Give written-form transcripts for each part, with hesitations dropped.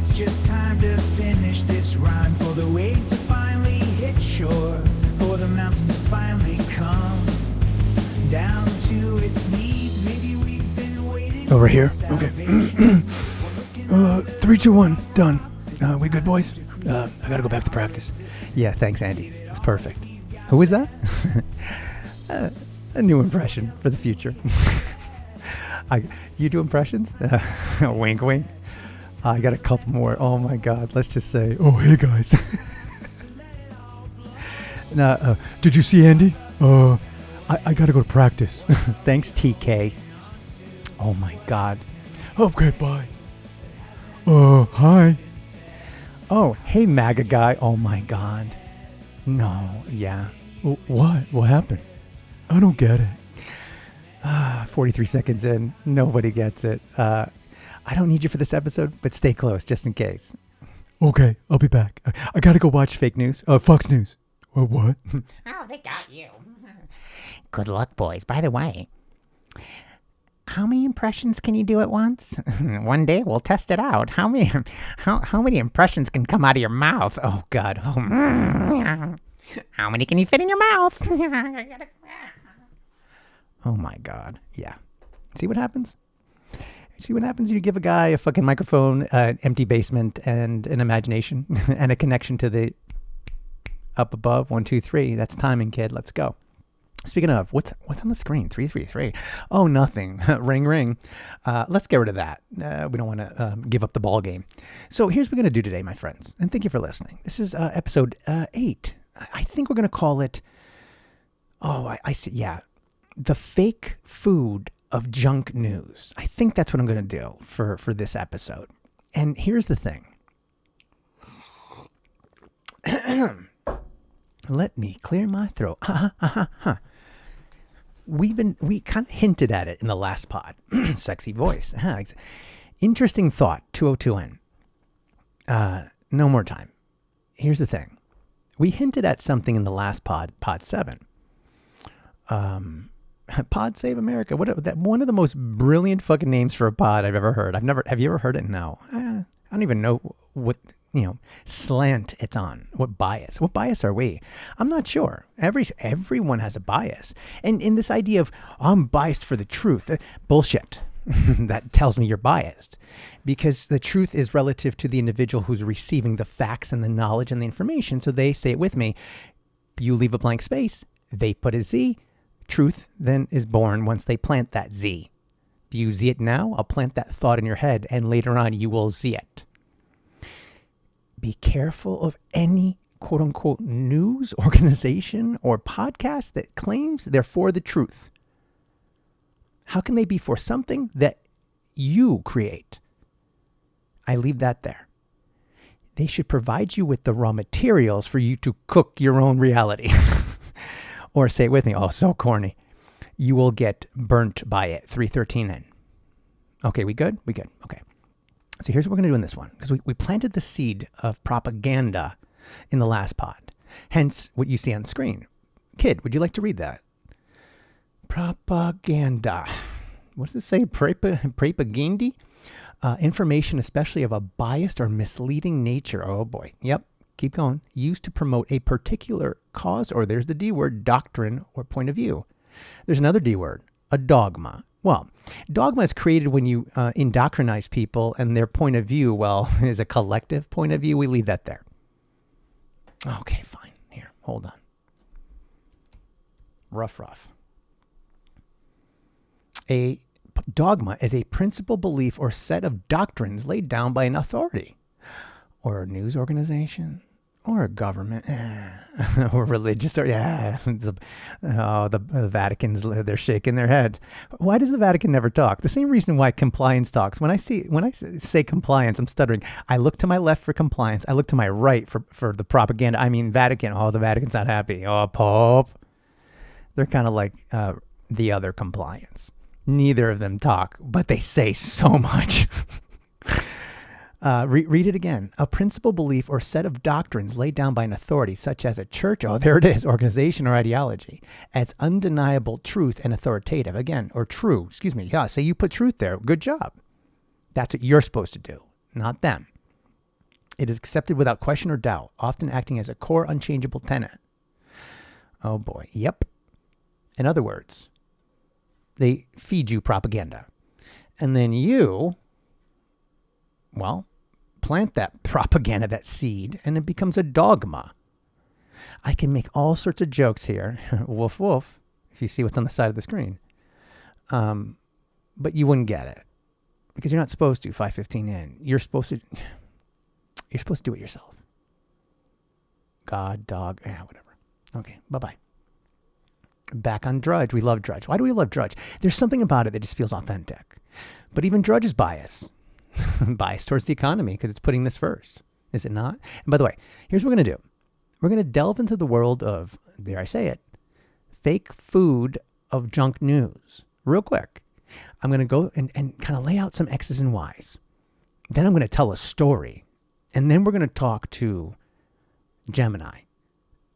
it's just time to finish this rhyme. For the wave to finally hit shore, for the mountain to finally come down to its knees. Maybe we've been waiting. Over here. Okay. 3, 2, 1. Done. We good, boys? I gotta go back to practice. Yeah, thanks, Andy. It was perfect. Who was that? A new impression for the future. You do impressions? Wink, wink. I got a couple more. Oh my God. Let's just say, oh, hey guys. no, did you see Andy? I gotta go to practice. Thanks, TK. Oh my God. Okay, bye. Hi. Oh, hey, MAGA guy. Oh my God. No, yeah. What? What happened? I don't get it. 43 seconds in. Nobody gets it. I don't need you for this episode, but stay close just in case. Okay, I'll be back. I gotta go watch fake news. Fox News. What? Oh, they got you. Good luck, boys. By the way, how many impressions can you do at once? One day we'll test it out. How many impressions can come out of your mouth? Oh God. Oh. How many can you fit in your mouth? Oh my God. Yeah. See what happens? See what happens? You give a guy a fucking microphone, an empty basement, and an imagination, and a connection to the up above. 1, 2, 3. That's timing, kid. Let's go. Speaking of, what's on the screen? 333. Oh, nothing. Ring, ring. Let's get rid of that. We don't want to give up the ball game. So here's what we're going to do today, my friends. And thank you for listening. This is episode 8. I think we're going to call it, I see. Yeah. The fake food of junk news. I think that's what I'm going to do for this episode. And here's the thing. Let me clear my throat. We kind of hinted at it in the last pod. Sexy voice. Interesting thought. 202N. No more time. Here's the thing. We hinted at something in the last pod 7. Pod Save America. One of the most brilliant fucking names for a pod I've ever heard. Have you ever heard it? No. I don't even know what, slant it's on. What bias are we? I'm not sure. Everyone has a bias. And in this idea of, I'm biased for the truth, bullshit. That tells me you're biased, because the truth is relative to the individual who's receiving the facts and the knowledge and the information. So they say it with me. You leave a blank space. They put a Z. Truth then is born once they plant that Z. Do you Z it now? I'll plant that thought in your head, and later on you will Z it. Be careful of any quote unquote news organization or podcast that claims they're for the truth. How can they be for something that you create? I leave that there. They should provide you with the raw materials for you to cook your own reality. Or say it with me. Oh, so corny. You will get burnt by it. 313N. Okay, we good? We good. Okay. So here's what we're going to do in this one. Because we planted the seed of propaganda in the last pod. Hence, what you see on screen. Kid, would you like to read that? Propaganda. What does it say? Propaganda? Information, especially of a biased or misleading nature. Oh, boy. Yep. Keep going. Used to promote a particular cause, or there's the D word, doctrine or point of view. There's another D word, a dogma. Well, dogma is created when you indoctrinize people, and their point of view, well, is a collective point of view. We leave that there. Okay, fine. Here, hold on. Rough. A dogma is a principle, belief, or set of doctrines laid down by an authority, or a news organization, or a government, or religious, or the Vatican's, they're shaking their heads. Why does the Vatican never talk? The same reason why compliance talks. When I say compliance, I'm stuttering. I look to my left for compliance. I look to my right for the propaganda. I mean, Vatican. Oh, the Vatican's not happy. Oh, Pope. They're kind of like the other compliance. Neither of them talk, but they say so much. Read it again. A principle, belief, or set of doctrines laid down by an authority, such as a church, organization, or ideology, as undeniable truth and authoritative. Again, or true, excuse me. Yeah, so you put truth there. Good job. That's what you're supposed to do, not them. It is accepted without question or doubt, often acting as a core unchangeable tenet. Oh boy. Yep. In other words, they feed you propaganda. And then you, well, plant that propaganda, that seed, and it becomes a dogma. I can make all sorts of jokes here. Woof, woof, if you see what's on the side of the screen. But you wouldn't get it. Because you're not supposed to, 5:15 in. You're supposed to do it yourself. God, dog, whatever. Okay, bye-bye. Back on Drudge. We love Drudge. Why do we love Drudge? There's something about it that just feels authentic. But even Drudge is biased. Biased towards the economy because it's putting this first. Is it not? And by the way, here's what we're going to do. We're going to delve into the world of, dare I say it, fake food of junk news. Real quick. I'm going to go and kind of lay out some X's and Y's. Then I'm going to tell a story. And then we're going to talk to Gemini.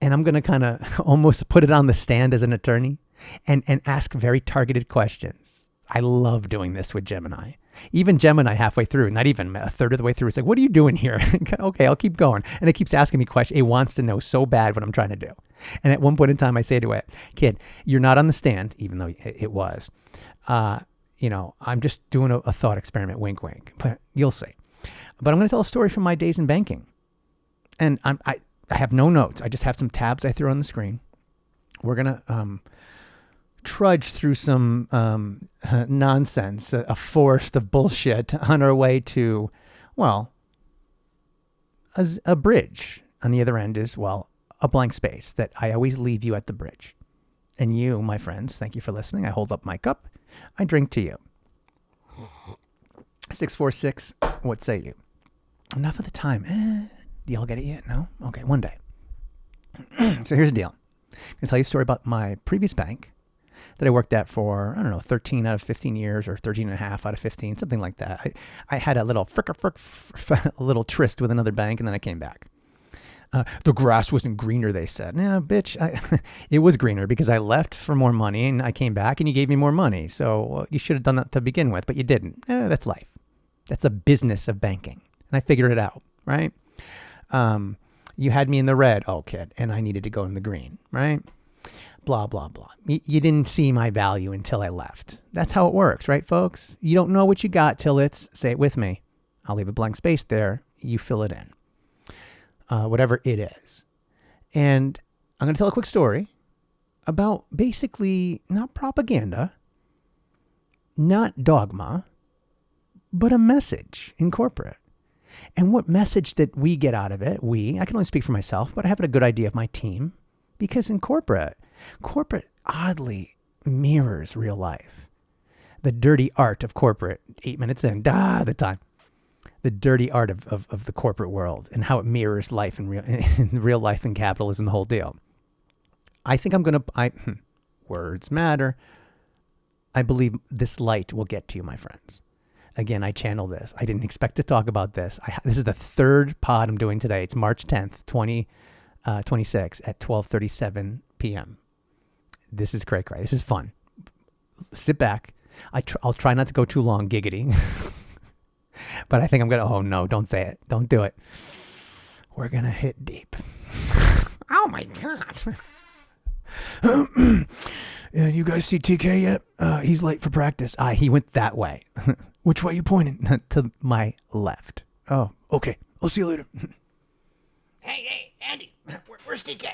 And I'm going to kind of almost put it on the stand as an attorney and ask very targeted questions. I love doing this with Gemini. Even Gemini halfway through, not even a third of the way through, it's like, what are you doing here? Okay, I'll keep going. And it keeps asking me questions. It wants to know so bad what I'm trying to do. And at one point in time, I say to it, kid, you're not on the stand, even though it was. I'm just doing a thought experiment, wink, wink. But you'll see. But I'm going to tell a story from my days in banking. And I have no notes. I just have some tabs I threw on the screen. We're going to trudge through some nonsense, a forest of bullshit on our way to, well, a bridge. On the other end is, well, a blank space that I always leave you at the bridge. And you, my friends, thank you for listening. I hold up my cup. I drink to you. 646, what say you? Enough of the time. Do y'all get it yet? No? Okay, one day. So here's the deal. I'm going to tell you a story about my previous bank that I worked at for, 13 out of 15 years or 13 and a half out of 15, something like that. I had a little a little tryst with another bank, and then I came back. The grass wasn't greener, they said. Yeah, bitch, it was greener because I left for more money and I came back and you gave me more money. So you should have done that to begin with, but you didn't. That's life. That's the business of banking. And I figured it out, right? You had me in the red, kid, and I needed to go in the green, right? Blah, blah, blah. You didn't see my value until I left. That's how it works, right, folks? You don't know what you got till it's, say it with me. I'll leave a blank space there. You fill it in. Whatever it is. And I'm going to tell a quick story about basically not propaganda, not dogma, but a message in corporate. And what message that we get out of it, I can only speak for myself, but I have a good idea of my team. Because in corporate oddly mirrors real life. The dirty art of corporate, 8 minutes in, the time. The dirty art of the corporate world and how it mirrors life in real life and capitalism, the whole deal. I think words matter. I believe this light will get to you, my friends. Again, I channel this. I didn't expect to talk about this. This is the third pod I'm doing today. It's March 10th, 2026 at 12:37 p.m. This is cray-cray. This is fun. Sit back. I'll try not to go too long, giggity. But I think I'm going to, oh no, don't say it. Don't do it. We're going to hit deep. Oh my God. Yeah, you guys see TK yet? He's late for practice. He went that way. Which way you pointing? To my left. Oh, okay. I'll see you later. Hey, Andy, where's TK?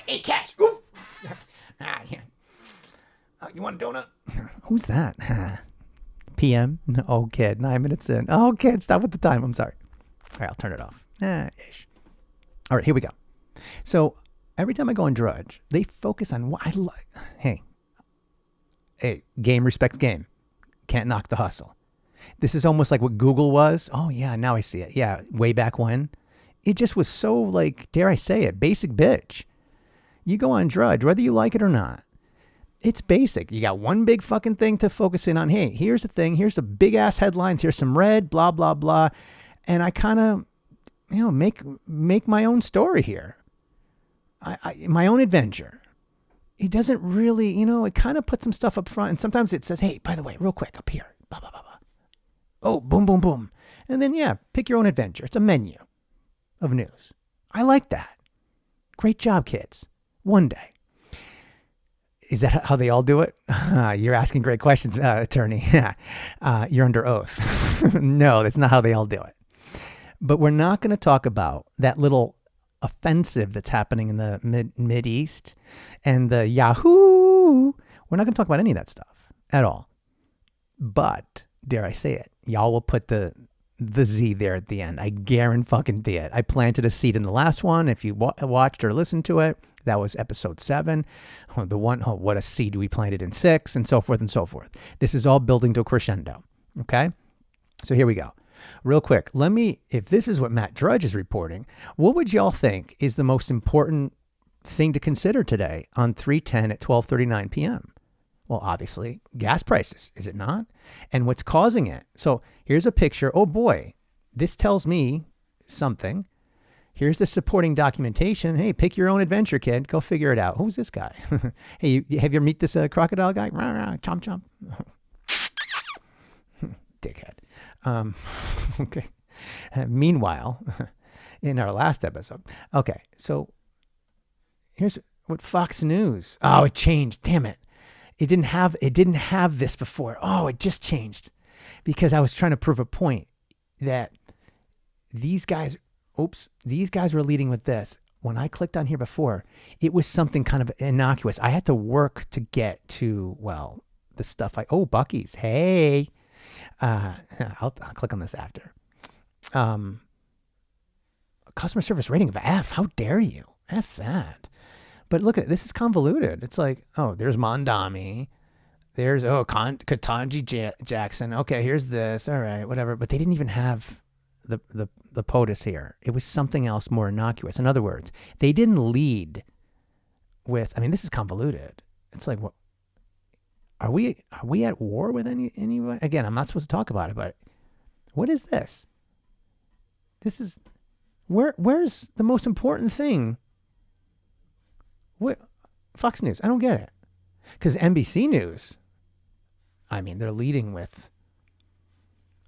Hey, Cash. Yeah. You want a donut? Who's that? PM? Oh, kid, 9 minutes in. Oh, kid, stop with the time. I'm sorry. All right, I'll turn it off. Ish. All right, here we go. So every time I go on Drudge, they focus on what I like. Hey, game respects game. Can't knock the hustle. This is almost like what Google was. Oh, yeah, now I see it. Yeah, way back when. It just was so, like, dare I say it, basic bitch. You go on Drudge, whether you like it or not. It's basic. You got one big fucking thing to focus in on. Hey, here's the thing. Here's the big ass headlines. Here's some red, blah, blah, blah. And I kind of, make my own story here. My own adventure. It doesn't really, it kind of puts some stuff up front. And sometimes it says, hey, by the way, real quick, up here, blah, blah, blah, blah. Oh, boom, boom, boom. And then, pick your own adventure. It's a menu. of news. I like that. Great job, kids. One day. Is that how they all do it? You're asking great questions, attorney. You're under oath. No, that's not how they all do it. But we're not going to talk about that little offensive that's happening in the Mid East and the Yahoo. We're not going to talk about any of that stuff at all. But, dare I say it, y'all will put the Z there at the end. I guarantee it. I planted a seed in the last one. If you watched or listened to it, that was episode 7. What a seed we planted in 6, and so forth and so forth. This is all building to a crescendo. Okay? So here we go. Real quick, if this is what Matt Drudge is reporting, what would y'all think is the most important thing to consider today on 3/10 at 12:39 p.m.? Well, obviously, gas prices, is it not? And what's causing it? So here's a picture. Oh boy, this tells me something. Here's the supporting documentation. Hey, pick your own adventure, kid. Go figure it out. Who's this guy? Hey, have you meet this crocodile guy? Rah, rah, chomp, chomp. Dickhead. Okay. Meanwhile, in our last episode. Okay, so here's what Fox News. Oh, it changed. Damn it. It didn't have this before. Oh, it just changed. Because I was trying to prove a point that these guys were leading with this. When I clicked on here before, it was something kind of innocuous. I had to work to get to, well, the stuff Buc-ee's. Hey. I'll click on this after. Customer service rating of F. How dare you? F that. But look at it. This is convoluted. It's like, oh, there's Mondami. There's, Katanji Jackson. Okay, here's this. All right, whatever. But they didn't even have the POTUS here. It was something else more innocuous. In other words, they didn't lead with, this is convoluted. It's like, what? Are we at war with anyone? Again, I'm not supposed to talk about it, but what is this? This is, where's the most important thing? What? Fox News. I don't get it. Because NBC News, they're leading with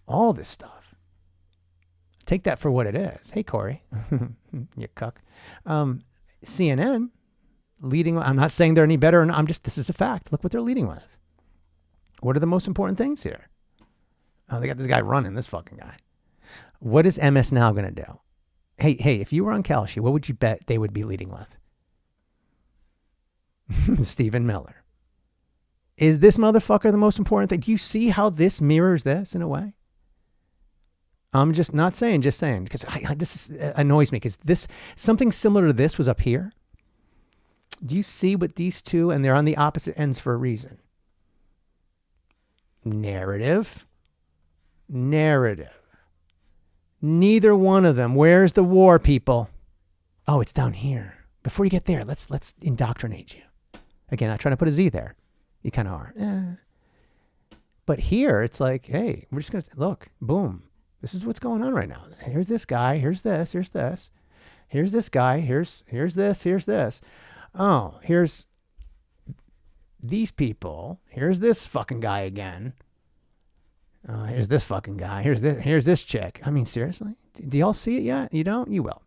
all this stuff. Take that for what it is. Hey, Corey. You cuck. CNN leading. I'm not saying they're any better. This is a fact. Look what they're leading with. What are the most important things here? Oh, they got this guy running, this fucking guy. What is MS Now going to do? Hey, if you were on Kalshi, what would you bet they would be leading with? Stephen Miller. Is this motherfucker the most important thing? Do you see how this mirrors this in a way? I'm just not saying, just saying, because this annoys me, because something similar to this was up here. Do you see what these two, and they're on the opposite ends for a reason? Narrative. Neither one of them. Where's the war, people? Oh, it's down here. Before you get there, let's indoctrinate you. Again, not trying to put a Z there. You kind of are. But here, it's like, hey, we're just going to look. Boom. This is what's going on right now. Here's this guy. Here's this. Here's this. Here's this guy. Here's this. Here's this. Oh, here's these people. Here's this fucking guy again. Here's this fucking guy. Here's this chick. Seriously? Do y'all see it yet? You don't? You will.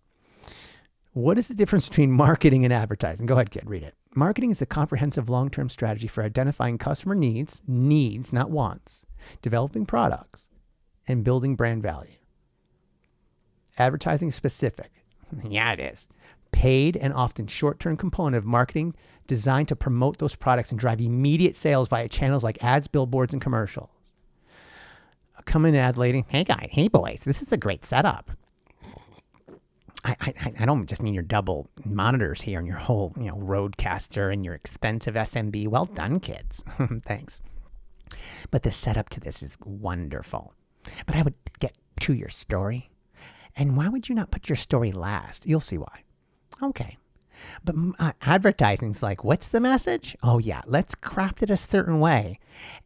What is the difference between marketing and advertising? Go ahead, kid, read it. Marketing is the comprehensive long-term strategy for identifying customer needs, not wants, developing products, and building brand value. Advertising is specific. Yeah, it is. Paid and often short-term component of marketing designed to promote those products and drive immediate sales via channels like ads, billboards, and commercials. Come in, ad lady. Hey, guys. Hey, boys. This is a great setup. I don't just mean your double monitors here and your whole, Rodecaster and your expensive SMB. Well done, kids. Thanks. But the setup to this is wonderful. But I would get to your story. And why would you not put your story last? You'll see why. Okay. But advertising's like, what's the message? Oh, yeah, let's craft it a certain way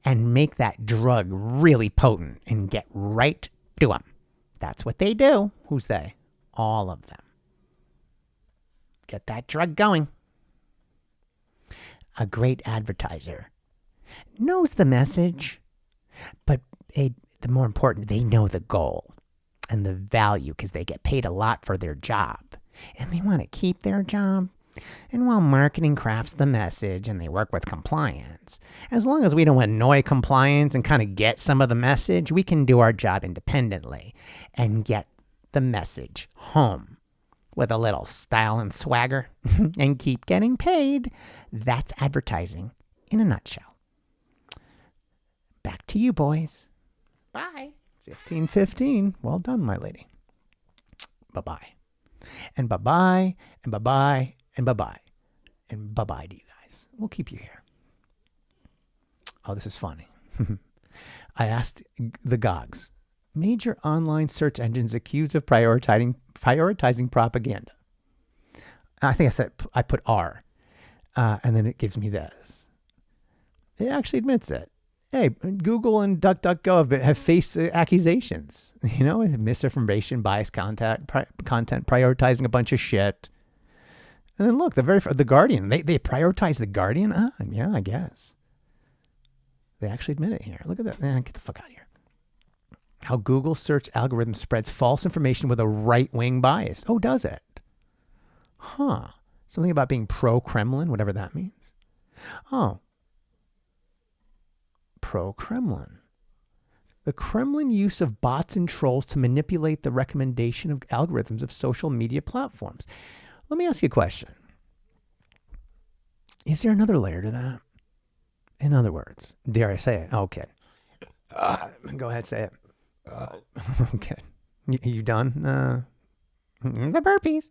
and make that drug really potent and get right to them. That's what they do. Who's they? All of them. Get that drug going. A great advertiser knows the message, but the more important, they know the goal. and the value because they get paid a lot for their job. And they want to keep their job. And while marketing crafts the message and they work with compliance, as long as we don't annoy compliance and kind of get some of the message, we can do our job independently and get the message home with a little style and swagger and keep getting paid. That's advertising in a nutshell. Back to you, boys. Bye. 15:15. Well done, my lady. Bye-bye. And bye-bye, and bye-bye, and bye-bye. And bye-bye to you guys. We'll keep you here. Oh, this is funny. I asked the GOGs, major online search engines accused of prioritizing propaganda. I think I put R. And then it gives me this. It actually admits it. Hey, Google and DuckDuckGo have faced accusations, misinformation, biased content, prioritizing a bunch of shit. And then look, the Guardian, they prioritize the Guardian? Yeah, I guess. They actually admit it here. Look at that. Get the fuck out of here. How Google search algorithm spreads false information with a right-wing bias. Oh, does it? Huh. Something about being pro-Kremlin, whatever that means. Oh. Pro-Kremlin. The Kremlin use of bots and trolls to manipulate the recommendation of algorithms of social media platforms. Let me ask you a question. Is there another layer to that? In other words, dare I say it? Okay. Go ahead, say it. Okay. You done? The burpees.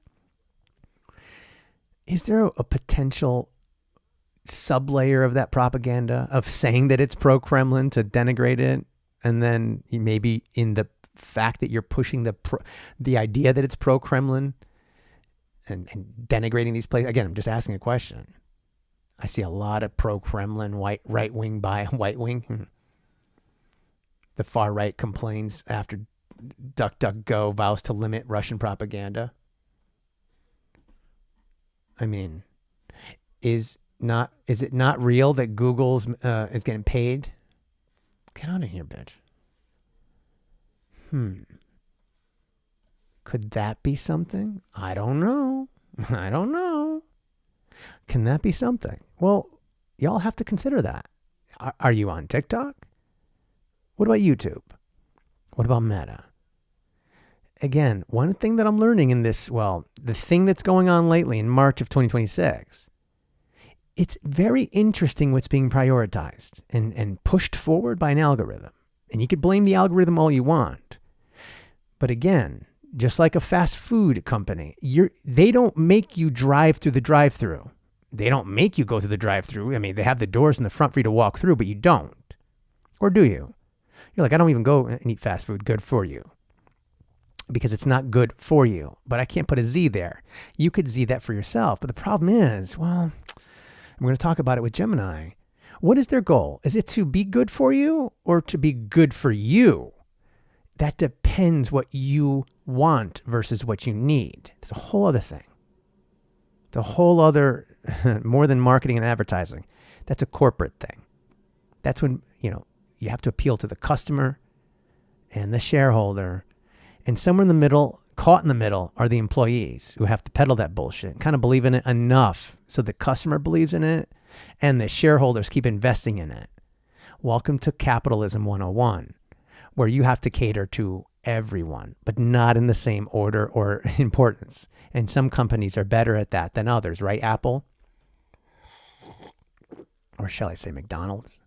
Is there a potential sublayer of that propaganda of saying that it's pro-Kremlin to denigrate it, and then maybe in the fact that you're pushing the idea that it's pro-Kremlin and denigrating these places? Again, I'm just asking a question. I see a lot of pro-Kremlin right wing by white wing. The far right complains after DuckDuckGo vows to limit Russian propaganda. I mean, is it not real that Google's is getting paid? Get out of here, bitch. Could that be something? I don't know. Can that be something? Well, y'all have to consider that. Are you on TikTok? What about YouTube? What about Meta? Again, one thing that I'm learning in this, the thing that's going on lately in March of 2026, it's very interesting what's being prioritized and pushed forward by an algorithm. And you could blame the algorithm all you want. But again, just like a fast food company, they don't make you drive through the drive-through. They don't make you go through the drive-through. I mean, they have the doors in the front for you to walk through, but you don't. Or do you? You're like, I don't even go and eat fast food. Good for you. Because it's not good for you. But I can't put a Z there. You could Z that for yourself. But the problem is, I'm going to talk about it with Gemini. What is their goal? Is it to be good for you or to be good for you? That depends what you want versus what you need. It's a whole other thing. It's a whole other, more than marketing and advertising. That's a corporate thing. That's when, you have to appeal to the customer and the shareholder. And somewhere in the middle, caught in the middle, are the employees who have to peddle that bullshit, kind of believe in it enough so the customer believes in it and the shareholders keep investing in it. Welcome to Capitalism 101, where you have to cater to everyone, but not in the same order or importance. And some companies are better at that than others, right, Apple? Or shall I say McDonald's?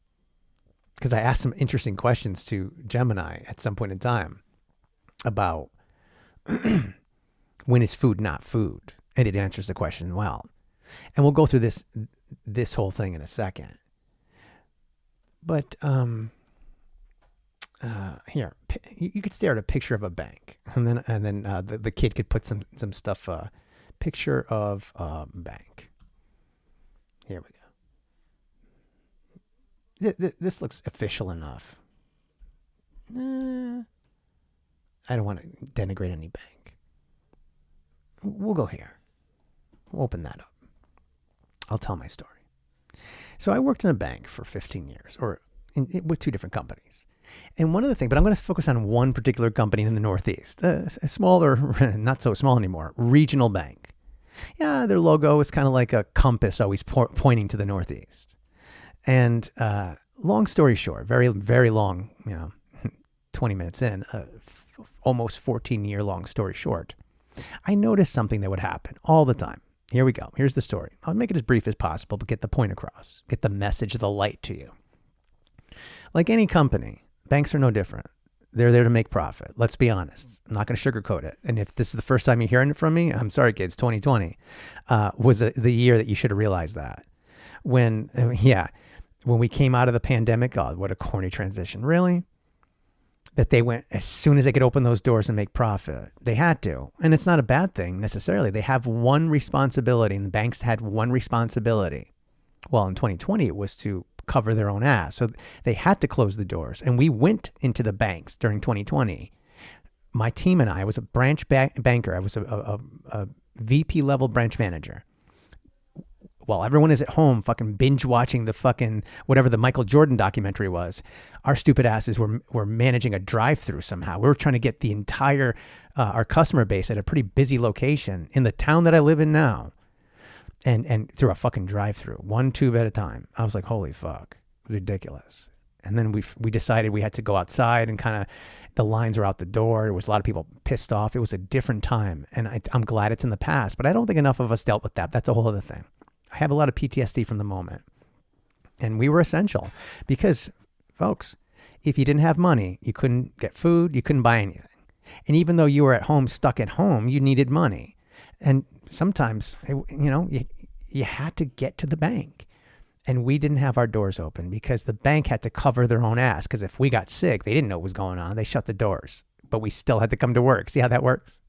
Because I asked some interesting questions to Gemini at some point in time about when is food not food? And it answers the question well. And we'll go through this whole thing in a second. But here, you could stare at a picture of a bank, and then the kid could put some stuff. Picture of a bank. Here we go. This looks official enough. I don't want to denigrate any bank. We'll go here. We'll open that up. I'll tell my story. So I worked in a bank for 15 years, with two different companies. And one of the things, but I'm going to focus on one particular company in the Northeast, a smaller, not so small anymore, regional bank. Yeah, their logo is kind of like a compass always pointing to the Northeast. And long story short, very, very long, 20 minutes in, almost 14-year long story short, I noticed something that would happen all the time. Here we go. Here's the story. I'll make it as brief as possible, but get the point across. Get the message of the light to you. Like any company, banks are no different. They're there to make profit. Let's be honest. I'm not going to sugarcoat it. And if this is the first time you're hearing it from me, I'm sorry, kids. 2020 was the year that you should have realized that. When we came out of the pandemic, God, what a corny transition. Really? That they went, as soon as they could open those doors and make profit, they had to. And it's not a bad thing necessarily. They have one responsibility, and the banks had one responsibility. Well, in 2020, it was to cover their own ass. So they had to close the doors. And we went into the banks during 2020. My team and I was a branch banker. I was a VP level branch manager. While everyone is at home fucking binge watching the fucking whatever the Michael Jordan documentary was, our stupid asses were managing a drive-through somehow. We were trying to get the entire our customer base at a pretty busy location in the town that I live in now, and through a fucking drive-through, one tube at a time. I was like, holy fuck, ridiculous. And then we decided we had to go outside, and kind of the lines were out the door. There was a lot of people pissed off. It was a different time, and I'm glad it's in the past, but I don't think enough of us dealt with that. That's a whole other thing. I have a lot of PTSD from the moment. And we were essential because, folks, if you didn't have money, you couldn't get food, you couldn't buy anything. And even though you were at home, stuck at home, you needed money. And sometimes, you had to get to the bank. And we didn't have our doors open because the bank had to cover their own ass. Because if we got sick, they didn't know what was going on. They shut the doors. But we still had to come to work. See how that works?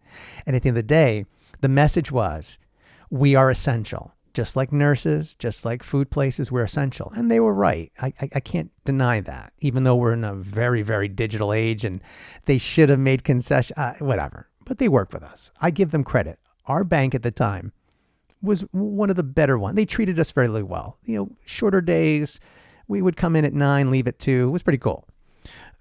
And at the end of the day, the message was, we are essential. Just like nurses, just like food places, we're essential. And they were right. I can't deny that, even though we're in a very, very digital age and they should have made concessions, whatever. But they work with us. I give them credit. Our bank at the time was one of the better ones. They treated us fairly well. Shorter days. We would come in at 9, leave at 2. It was pretty cool.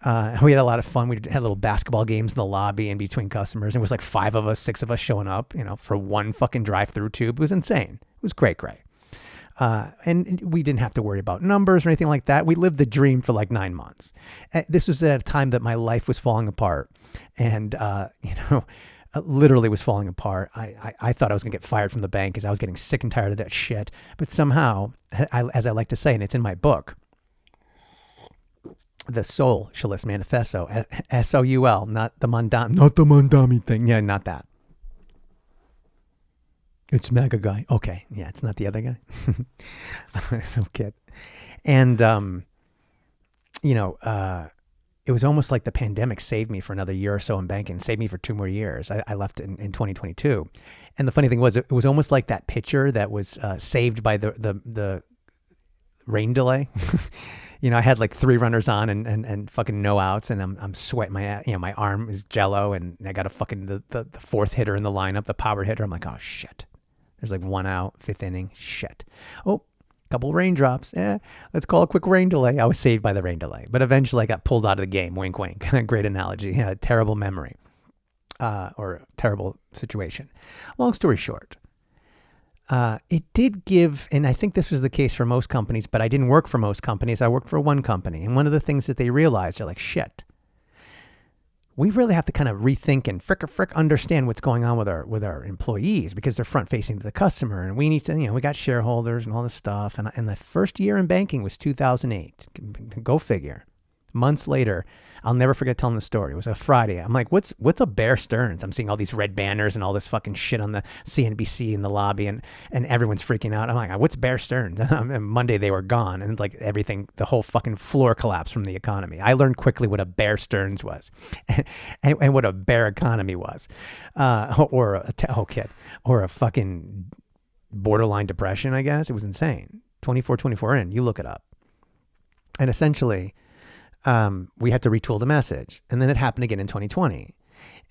We had a lot of fun. We had little basketball games in the lobby in between customers. It was like 5 of us, 6 of us showing up, for one fucking drive-through tube. It was insane. It was great. And we didn't have to worry about numbers or anything like that. We lived the dream for like 9 months. This was at a time that my life was falling apart, and literally was falling apart. I thought I was gonna get fired from the bank because I was getting sick and tired of that shit. But somehow, as I like to say, and it's in my book, the Socialist Manifesto, SOUL, not the Mondami thing. Yeah, not that. It's MAGA guy. Okay. Yeah, it's not the other guy. No kid. And, it was almost like the pandemic saved me for another year or so in banking, saved me for 2 more years. I left in 2022. And the funny thing was, it was almost like that pitcher that was saved by the rain delay. I had like 3 runners on and fucking no outs, and I'm sweating my arm is jello, and I got a fucking the 4th hitter in the lineup, the power hitter. I'm like, oh shit. There's like 1 out, 5th inning. Shit. Oh, couple raindrops. Let's call a quick rain delay. I was saved by the rain delay, but eventually I got pulled out of the game. Wink, wink. Great analogy. Yeah, terrible memory, or terrible situation. Long story short, it did give, and I think this was the case for most companies, but I didn't work for most companies. I worked for one company, and one of the things that they realized, they're like, shit, we really have to kind of rethink and frick understand what's going on with our employees, because they're front facing to the customer, and we need to, we got shareholders and all this stuff. And the first year in banking was 2008. Go figure. Months later, I'll never forget telling the story. It was a Friday. I'm like, what's a Bear Stearns? I'm seeing all these red banners and all this fucking shit on the CNBC in the lobby, and everyone's freaking out. I'm like, what's Bear Stearns? And Monday they were gone, and like everything, the whole fucking floor collapsed from the economy. I learned quickly what a Bear Stearns was, and what a bear economy was, or a fucking borderline depression. I guess it was insane. 24 in. You look it up, and essentially, we had to retool the message. And then it happened again in 2020.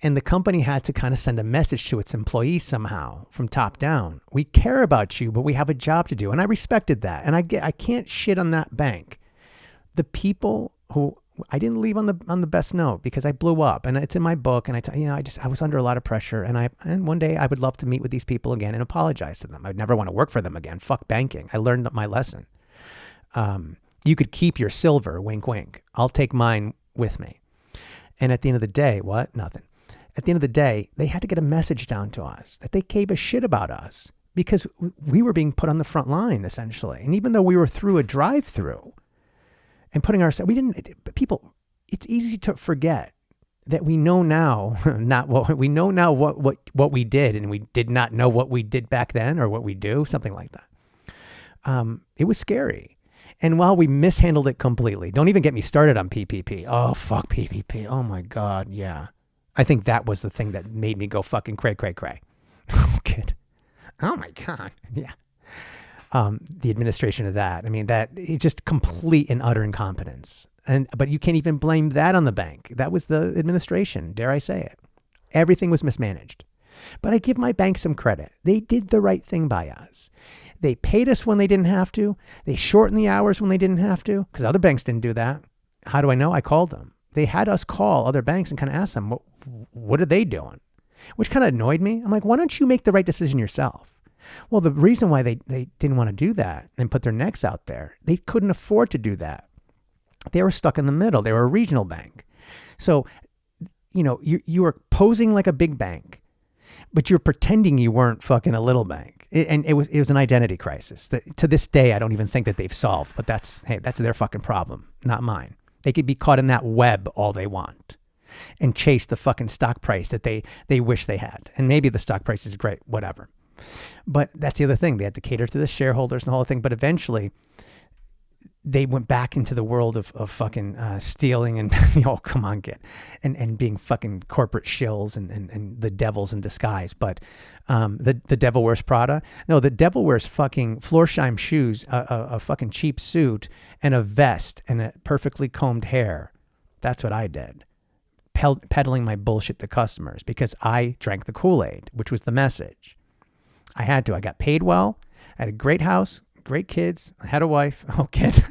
And the company had to kind of send a message to its employees somehow from top down. We care about you, but we have a job to do. And I respected that. And I can't shit on that bank. The people who I didn't leave on the best note because I blew up, and it's in my book. And I was under a lot of pressure, and one day I would love to meet with these people again and apologize to them. I'd never want to work for them again. Fuck banking. I learned my lesson. You could keep your silver, wink, wink. I'll take mine with me. And at the end of the day, what? Nothing. At the end of the day, they had to get a message down to us that they gave a shit about us because we were being put on the front line, essentially. And even though we were through a drive-through and putting ourselves, people, it's easy to forget that we know now, what we did, and we did not know what we did back then or what we do, something like that. It was scary. And while we mishandled it completely, don't even get me started on PPP. Oh, fuck PPP. Oh my God. Yeah. I think that was the thing that made me go fucking cray. Oh, kid. Oh my God. Yeah. The administration of that. I mean, it's just complete and utter incompetence. But you can't even blame that on the bank. That was the administration. Dare I say it? Everything was mismanaged. But I give my bank some credit. They did the right thing by us. They paid us when they didn't have to. They shortened the hours when they didn't have to, because other banks didn't do that. How do I know? I called them. They had us call other banks and kind of ask them, what are they doing? Which kind of annoyed me. I'm like, why don't you make the right decision yourself? Well, the reason why they didn't want to do that and put their necks out there, they couldn't afford to do that. They were stuck in the middle. They were a regional bank. So, you were posing like a big bank, but you're pretending you weren't fucking a little bank. It was an identity crisis that to this day, I don't even think that they've solved, but that's their fucking problem, not mine. They could be caught in that web all they want and chase the fucking stock price that they wish they had. And maybe the stock price is great, whatever. But that's the other thing. They had to cater to the shareholders and the whole thing. But eventually they went back into the world of fucking stealing and, come on, kid, and being fucking corporate shills and the devils in disguise. But the devil wears Prada. No, the devil wears fucking Florsheim shoes, a fucking cheap suit, and a vest and a perfectly combed hair. That's what I did. Peddling my bullshit to customers because I drank the Kool-Aid, which was the message. I had to. I got paid well. I had a great house. Great kids. I had a wife. Oh, kid.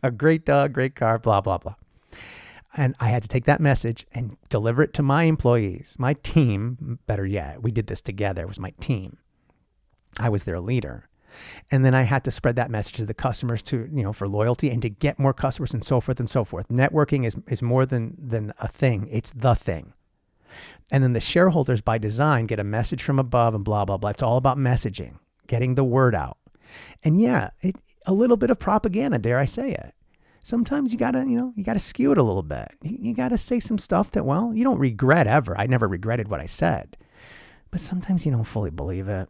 A great dog, great car, blah, blah, blah. And I had to take that message and deliver it to my employees, my team, better yet. We did this together. It was my team. I was their leader. And then I had to spread that message to the customers for loyalty and to get more customers and so forth and so forth. Networking is more than a thing. It's the thing. And then the shareholders by design get a message from above and blah, blah, blah. It's all about messaging, getting the word out. And yeah, a little bit of propaganda, dare I say it. Sometimes you gotta skew it a little bit. You gotta say some stuff that, well, you don't regret ever. I never regretted what I said. But sometimes you don't fully believe it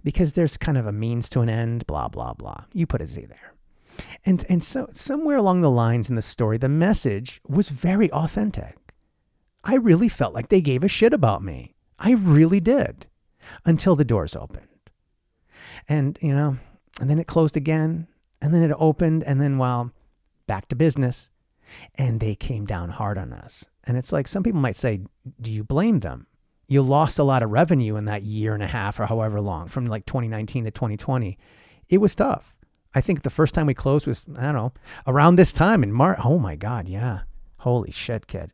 because there's kind of a means to an end, blah, blah, blah. You put a Z there. And so somewhere along the lines in the story, the message was very authentic. I really felt like they gave a shit about me. I really did. Until the doors opened. And, and then it closed again, and then it opened, and then, back to business. And they came down hard on us. And it's like, some people might say, do you blame them? You lost a lot of revenue in that year and a half or however long, from like 2019 to 2020. It was tough. I think the first time we closed was, I don't know, around this time in March. Oh my God, yeah. Holy shit, kid.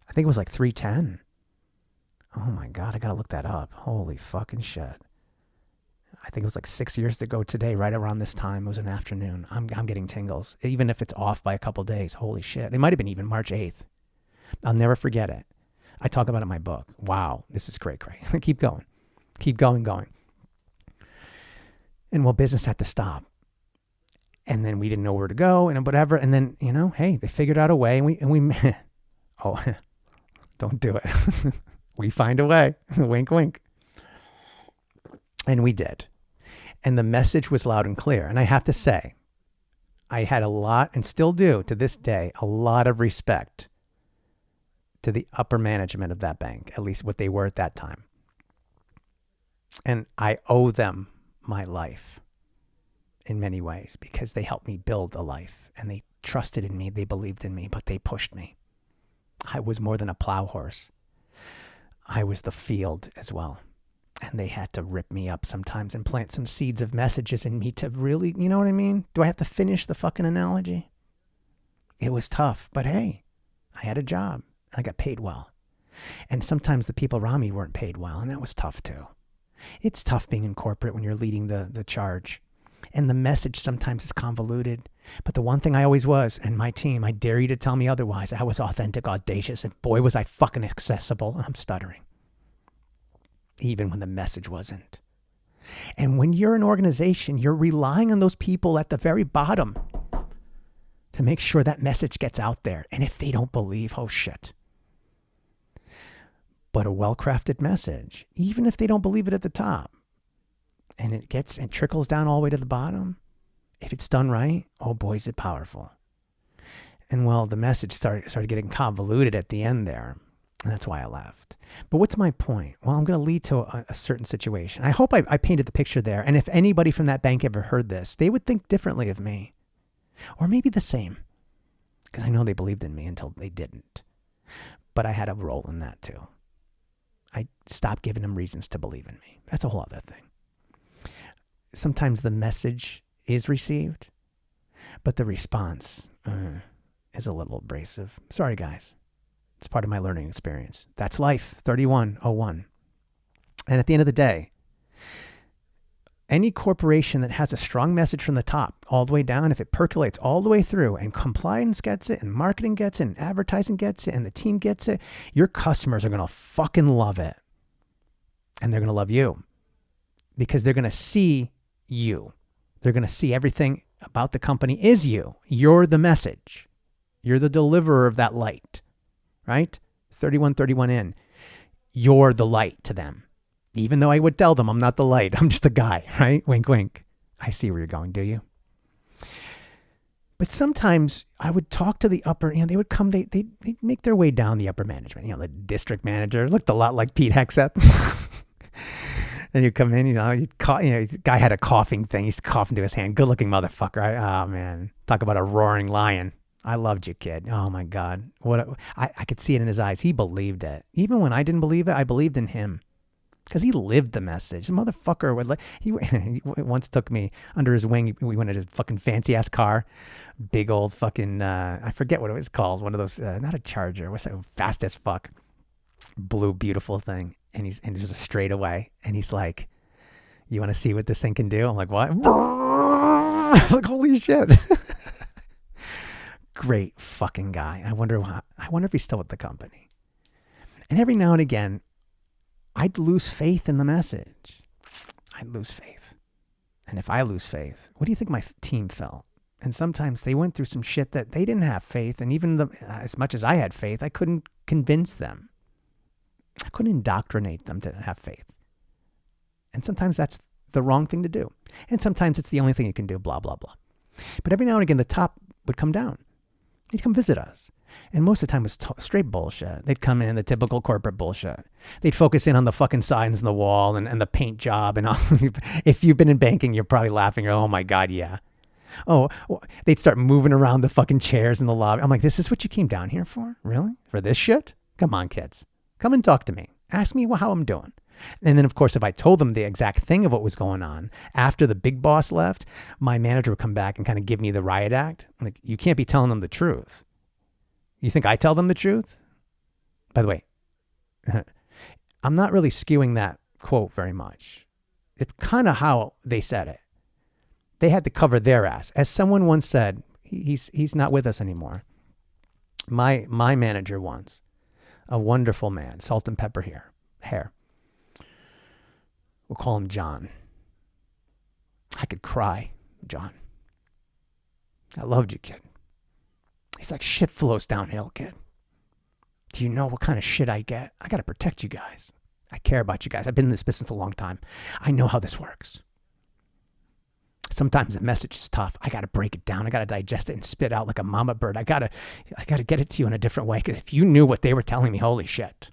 I think it was like 310. Oh my God, I gotta look that up. Holy fucking shit. I think it was like 6 years ago today, right around this time. It was an afternoon. I'm getting tingles, even if it's off by a couple days. Holy shit. It might have been even March 8th. I'll never forget it. I talk about it in my book. Wow, this is great. Keep going. Keep going. And well, business had to stop. And then we didn't know where to go and whatever. And then, hey, they figured out a way and we oh, don't do it. We find a way. Wink, wink. And we did. And the message was loud and clear. And I have to say, I had a lot, and still do to this day, a lot of respect to the upper management of that bank, at least what they were at that time. And I owe them my life in many ways because they helped me build a life and they trusted in me. They believed in me, but they pushed me. I was more than a plow horse. I was the field as well. And they had to rip me up sometimes and plant some seeds of messages in me to really, you know what I mean? Do I have to finish the fucking analogy? It was tough, but hey, I had a job. I got paid well. And sometimes the people around me weren't paid well, and that was tough too. It's tough being in corporate when you're leading the charge. And the message sometimes is convoluted. But the one thing I always was, and my team, I dare you to tell me otherwise, I was authentic, audacious, and boy was I fucking accessible, and I'm stuttering. Even when the message wasn't. And when you're an organization, you're relying on those people at the very bottom to make sure that message gets out there. And if they don't believe, oh shit. But a well-crafted message, even if they don't believe it at the top, and it trickles down all the way to the bottom, if it's done right, oh boy, is it powerful. And well, the message started getting convoluted at the end there. And that's why I left. But what's my point? Well, I'm going to lead to a certain situation. I hope I painted the picture there. And if anybody from that bank ever heard this, they would think differently of me. Or maybe the same. Because I know they believed in me until they didn't. But I had a role in that too. I stopped giving them reasons to believe in me. That's a whole other thing. Sometimes the message is received, but the response is a little abrasive. Sorry, guys. It's part of my learning experience. That's life, 3101. And at the end of the day, any corporation that has a strong message from the top all the way down, if it percolates all the way through and compliance gets it and marketing gets it and advertising gets it and the team gets it, your customers are going to fucking love it. And they're going to love you because they're going to see you. They're going to see everything about the company is you. You're the message. You're the deliverer of that light, right? 3131 in. You're the light to them. Even though I would tell them I'm not the light. I'm just a guy, right? Wink, wink. I see where you're going, do you? But sometimes I would talk to the upper, they would come, they'd make their way down the upper management. The district manager looked a lot like Pete Hexeth. And you come in, the guy had a coughing thing. He's coughing to his hand. Good looking motherfucker. Oh man. Talk about a roaring lion. I loved you, kid. Oh my God. I could see it in his eyes. He believed it. Even when I didn't believe it, I believed in him. Because he lived the message. The motherfucker would he once took me under his wing. We went in a fucking fancy ass car. Big old fucking, I forget what it was called. One of those, not a Charger. What's that? Fast as fuck. Blue, beautiful thing. And it was a straightaway. And he's like, you want to see what this thing can do? I'm like, what? I'm like, holy shit. Great fucking guy. I wonder if he's still with the company. And every now and again, I'd lose faith in the message. I'd lose faith. And if I lose faith, what do you think my team felt? And sometimes they went through some shit that they didn't have faith. And even as much as I had faith, I couldn't convince them. I couldn't indoctrinate them to have faith. And sometimes that's the wrong thing to do. And sometimes it's the only thing you can do, blah, blah, blah. But every now and again, the top would come down. They'd come visit us. And most of the time it was straight bullshit. They'd come in, the typical corporate bullshit. They'd focus in on the fucking signs on the wall and the paint job. And all. If you've been in banking, you're probably laughing. Oh my God, yeah. Oh, they'd start moving around the fucking chairs in the lobby. I'm like, this is what you came down here for? Really? For this shit? Come on, kids. Come and talk to me. Ask me how I'm doing. And then, of course, if I told them the exact thing of what was going on, after the big boss left, my manager would come back and kind of give me the riot act. Like, you can't be telling them the truth. You think I tell them the truth? By the way, I'm not really skewing that quote very much. It's kind of how they said it. They had to cover their ass. As someone once said, he's not with us anymore. My manager once, a wonderful man, salt and pepper hair. We'll call him John. I could cry, John. I loved you, kid. He's like, shit flows downhill, kid. Do you know what kind of shit I get? I got to protect you guys. I care about you guys. I've been in this business a long time. I know how this works. Sometimes the message is tough. I got to break it down. I got to digest it and spit out like a mama bird. I got to get it to you in a different way. Because if you knew what they were telling me, holy shit.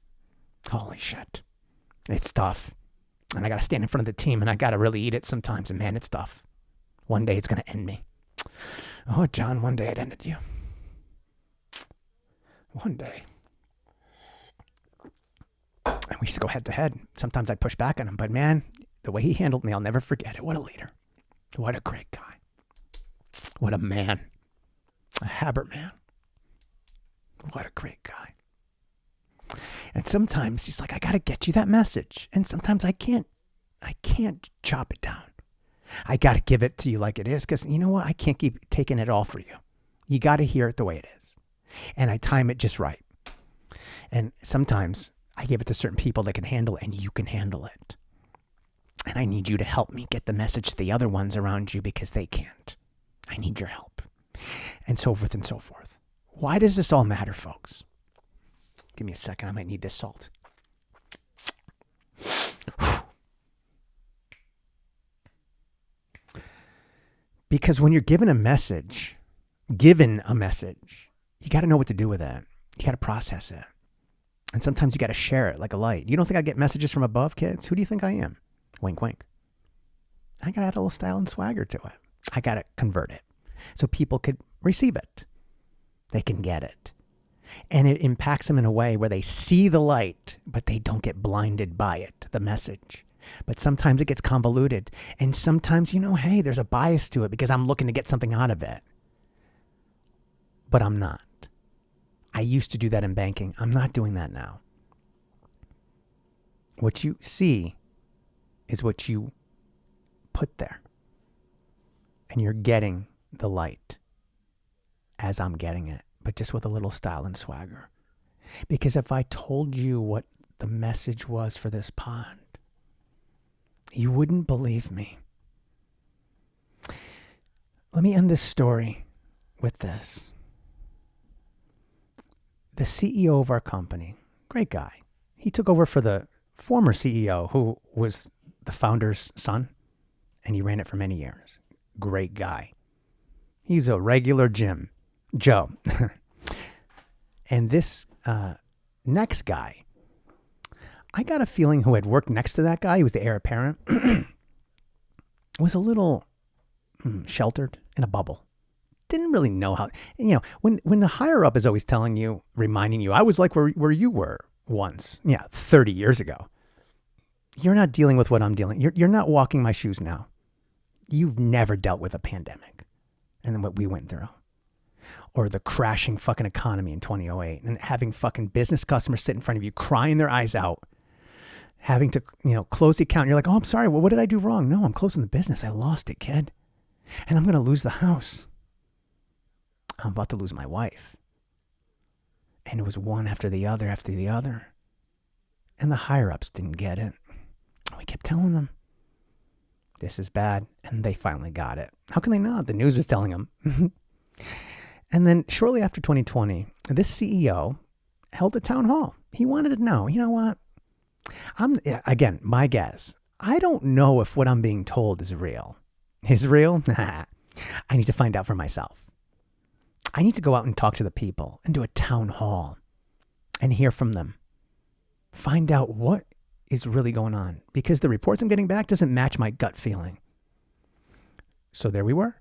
It's tough. And I got to stand in front of the team and I got to really eat it sometimes. And man, it's tough. One day it's going to end me. Oh, John, one day it ended you. One day. And we used to go head to head. Sometimes I'd push back on him. But man, the way he handled me, I'll never forget it. What a leader. What a great guy. What a man. A habit man. What a great guy. And sometimes he's like, I got to get you that message. And sometimes I can't chop it down. I got to give it to you like it is, because you know what? I can't keep taking it all for you. You got to hear it the way it is. And I time it just right. And sometimes I give it to certain people that can handle it, and you can handle it. And I need you to help me get the message to the other ones around you because they can't. I need your help. And so forth and so forth. Why does this all matter, folks? Give me a second. I might need this salt. Because when you're given a message, you got to know what to do with it. You got to process it. And sometimes you got to share it like a light. You don't think I get messages from above, kids? Who do you think I am? Wink, wink. I got to add a little style and swagger to it. I got to convert it so people could receive it. They can get it. And it impacts them in a way where they see the light, but they don't get blinded by it, the message. But sometimes it gets convoluted. And sometimes, hey, there's a bias to it because I'm looking to get something out of it. But I'm not. I used to do that in banking. I'm not doing that now. What you see is what you put there. And you're getting the light as I'm getting it, but just with a little style and swagger. Because if I told you what the message was for this pond, you wouldn't believe me. Let me end this story with this. The CEO of our company, great guy. He took over for the former CEO who was the founder's son, and he ran it for many years. Great guy. He's a regular Joe. And this next guy, I got a feeling who had worked next to that guy, he was the heir apparent, was a little sheltered in a bubble. Didn't really know how, when the higher up is always telling you, reminding you, I was like where you were once, 30 years ago. You're not dealing with what I'm dealing. You're not walking my shoes now. You've never dealt with a pandemic and then what we went through. Or the crashing fucking economy in 2008 and having fucking business customers sit in front of you, crying their eyes out, having to, close the account. You're like, oh, I'm sorry. Well, what did I do wrong? No, I'm closing the business. I lost it, kid. And I'm going to lose the house. I'm about to lose my wife. And it was one after the other after the other. And the higher ups didn't get it. We kept telling them, this is bad. And they finally got it. How can they not? The news was telling them. And then shortly after 2020, this CEO held a town hall. He wanted to know, you know what? Again, my guess, I don't know if what I'm being told is real. Is real? I need to find out for myself. I need to go out and talk to the people and do a town hall and hear from them. Find out what is really going on, because the reports I'm getting back doesn't match my gut feeling. So there we were.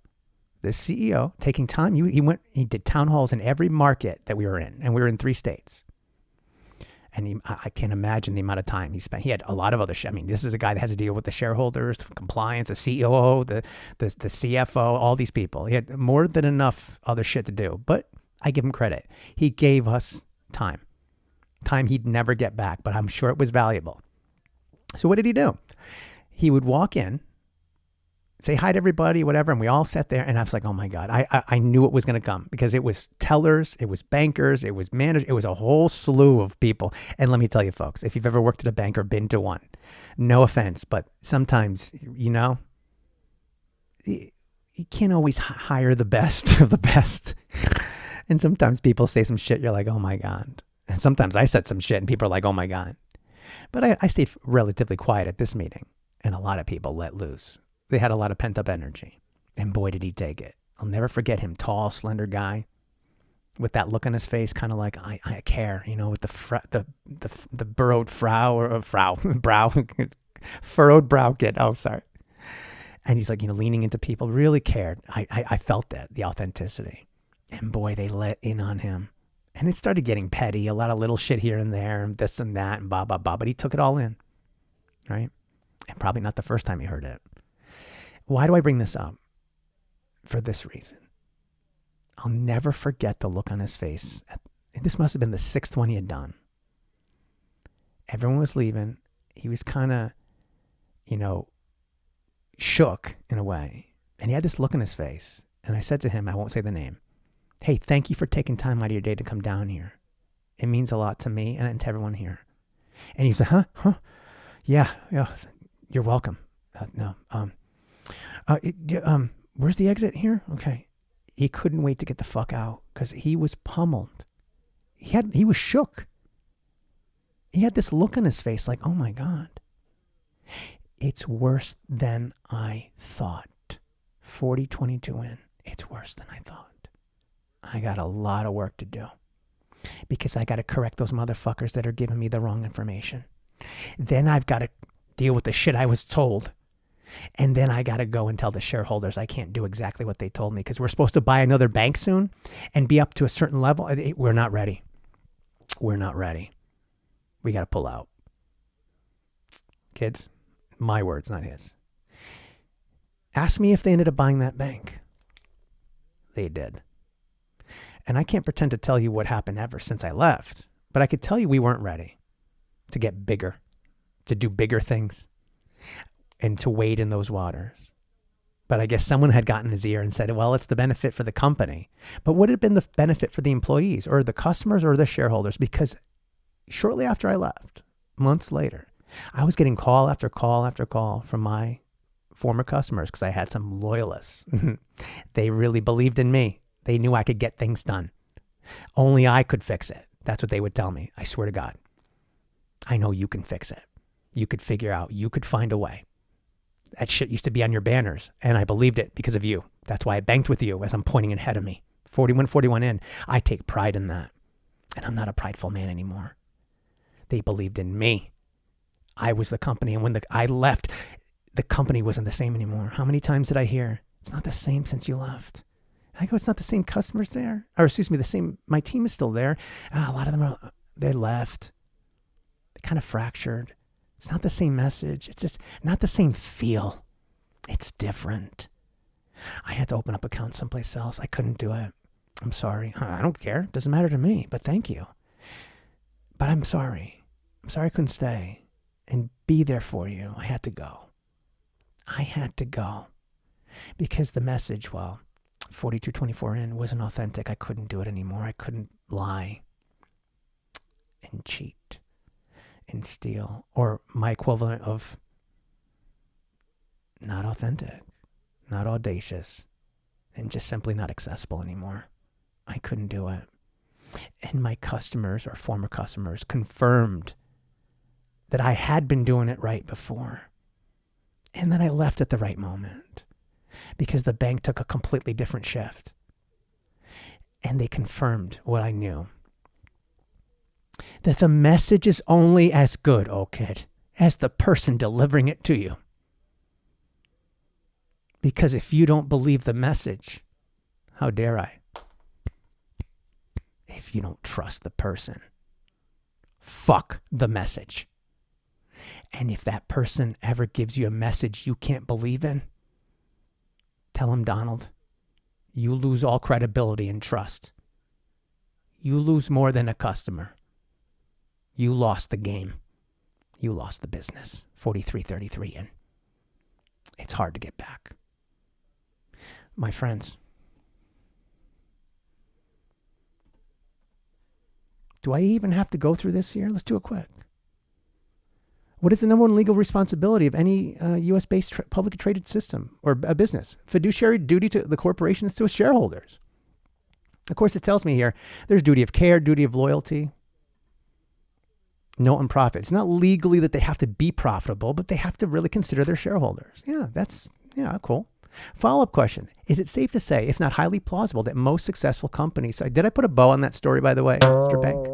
This CEO taking time. He did town halls in every market that we were in, and we were in 3 states. And I can't imagine the amount of time he spent. He had a lot of other shit. I mean, this is a guy that has to deal with the shareholders, compliance, the COO, the CFO, all these people. He had more than enough other shit to do. But I give him credit. He gave us time. Time he'd never get back, but I'm sure it was valuable. So what did he do? He would walk in, say hi to everybody, whatever, and we all sat there, and I was like, oh my God, I knew it was going to come, because it was tellers, it was bankers, it was managers, it was a whole slew of people. And let me tell you, folks, if you've ever worked at a bank or been to one, no offense, but sometimes, you can't always hire the best of the best. And sometimes people say some shit, you're like, oh my God. And sometimes I said some shit and people are like, oh my God. But I stayed relatively quiet at this meeting, and a lot of people let loose. They had a lot of pent-up energy, and boy, did he take it. I'll never forget him, tall, slender guy, with that look on his face, kind of like, I care, with the burrowed brow, furrowed brow kid. Oh, sorry. And he's like, leaning into people, really cared. I felt that, the authenticity. And boy, they let in on him. And it started getting petty, a lot of little shit here and there, and this and that, and blah, blah, blah. But he took it all in, right? And probably not the first time he heard it. Why do I bring this up? For this reason. I'll never forget the look on his face This must have been the sixth one he had done. Everyone was leaving. He was kind of, shook in a way. And he had this look in his face. And I said to him, I won't say the name, hey, thank you for taking time out of your day to come down here. It means a lot to me and to everyone here. And he's like, huh? Yeah, you're welcome. Where's the exit here? Okay. He couldn't wait to get the fuck out because he was pummeled. He was shook. He had this look on his face like, oh my God. It's worse than I thought. 40-22 in. It's worse than I thought. I got a lot of work to do because I got to correct those motherfuckers that are giving me the wrong information. Then I've got to deal with the shit I was told. And then I got to go and tell the shareholders I can't do exactly what they told me because we're supposed to buy another bank soon and be up to a certain level. We're not ready. We're not ready. We got to pull out. Kids, my words, not his. Ask me if they ended up buying that bank. They did. And I can't pretend to tell you what happened ever since I left, but I could tell you we weren't ready to get bigger, to do bigger things, and to wade in those waters. But I guess someone had gotten his ear and said, well, it's the benefit for the company. But would it have been the benefit for the employees or the customers or the shareholders? Because shortly after I left, months later, I was getting call after call after call from my former customers because I had some loyalists. They really believed in me. They knew I could get things done. Only I could fix it. That's what they would tell me. I swear to God. I know you can fix it. You could figure out. You could find a way. That shit used to be on your banners, and I believed it because of you. That's why I banked with you as I'm pointing ahead of me. 41 in. I take pride in that. And I'm not a prideful man anymore. They believed in me. I was the company, and when I left, the company wasn't the same anymore. How many times did I hear, it's not the same since you left? I go, it's not the same customers there. Or excuse me, my team is still there. A lot of them they left. They kind of fractured. It's not the same message. It's just not the same feel. It's different. I had to open up accounts someplace else. I couldn't do it. I'm sorry. I don't care. It doesn't matter to me, but thank you. But I'm sorry. I'm sorry I couldn't stay and be there for you. I had to go. I had to go because the message, 42-24 in wasn't authentic. I couldn't do it anymore. I couldn't lie and cheat and steal, or my equivalent of not authentic, not audacious, and just simply not accessible anymore. I couldn't do it. And my customers or former customers confirmed that I had been doing it right before. And then I left at the right moment because the bank took a completely different shift. And they confirmed what I knew. That the message is only as good, oh kid, as the person delivering it to you. Because if you don't believe the message, how dare I? If you don't trust the person, fuck the message. And if that person ever gives you a message you can't believe in, tell him, Donald, you lose all credibility and trust. You lose more than a customer. You lost the game. You lost the business. 43-33 in. It's hard to get back. My friends, do I even have to go through this here? Let's do it quick. What is the number one legal responsibility of any U.S.-based publicly traded system or a business? Fiduciary duty to the corporations to its shareholders. Of course, it tells me here there's duty of care, duty of loyalty, note and profit. It's not legally that they have to be profitable, but they have to really consider their shareholders. Yeah, cool. Follow-up question. Is it safe to say, if not highly plausible, that most successful companies... Did I put a bow on that story, by the way, Mr. Bank?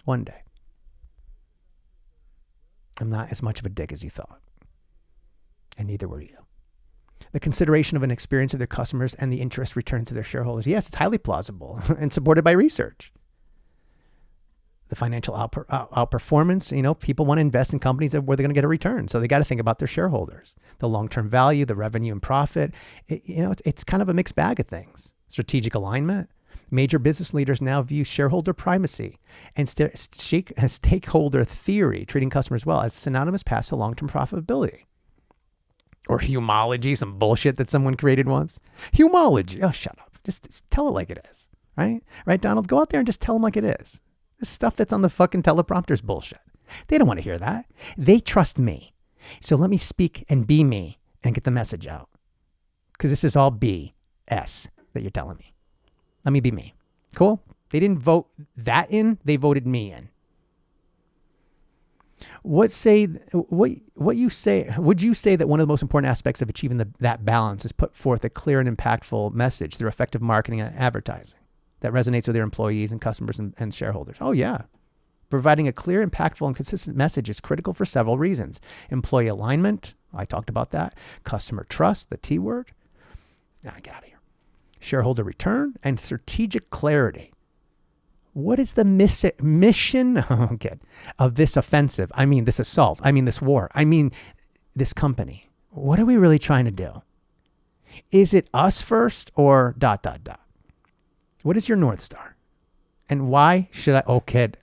One day. I'm not as much of a dick as you thought. And neither were you. The consideration of an experience of their customers and the interest returns to their shareholders. Yes, it's highly plausible and supported by research. The financial outperformance, people want to invest in companies where they're going to get a return. So they got to think about their shareholders, the long-term value, the revenue and profit. It's kind of a mixed bag of things. Strategic alignment. Major business leaders now view shareholder primacy and stakeholder theory, treating customers well, as synonymous paths to long-term profitability. Or humology, some bullshit that someone created once. Humology. Oh, shut up. Just tell it like it is, right? Right, Donald? Go out there and just tell them like it is. This stuff that's on the fucking teleprompter is bullshit. They don't want to hear that. They trust me. So let me speak and be me and get the message out. Because this is all BS that you're telling me. Let me be me. Cool? They didn't vote that in. They voted me in. Would you say that one of the most important aspects of achieving that balance is put forth a clear and impactful message through effective marketing and advertising that resonates with their employees and customers and shareholders? Oh, yeah. Providing a clear, impactful, and consistent message is critical for several reasons. Employee alignment, I talked about that. Customer trust, the T word. Now get out of here. Shareholder return and strategic clarity. What is the mission of this offensive? I mean, this assault. I mean, this war. I mean, this company. What are we really trying to do? Is it us first or ... What is your North Star? And why should I,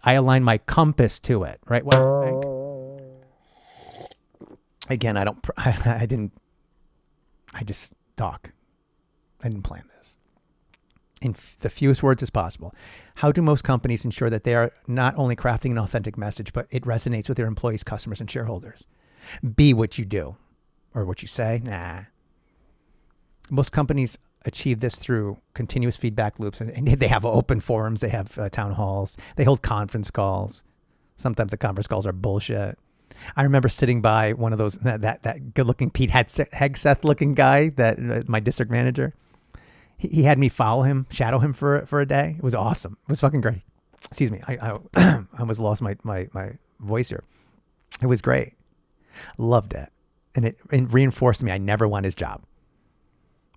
I align my compass to it, right? Again, I just talk. I didn't plan this. In the fewest words as possible, how do most companies ensure that they are not only crafting an authentic message, but it resonates with their employees, customers, and shareholders? Be what you do or what you say. Nah. Most companies achieve this through continuous feedback loops, and they have open forums, they have town halls, they hold conference calls. Sometimes the conference calls are bullshit. I remember sitting by one of those, that good-looking Pete Hegseth-looking guy, that my district manager. He had me shadow him for a day. It was awesome. It was fucking great. Excuse me. I almost lost my voice here. It was great. Loved it. And it reinforced me I never want his job.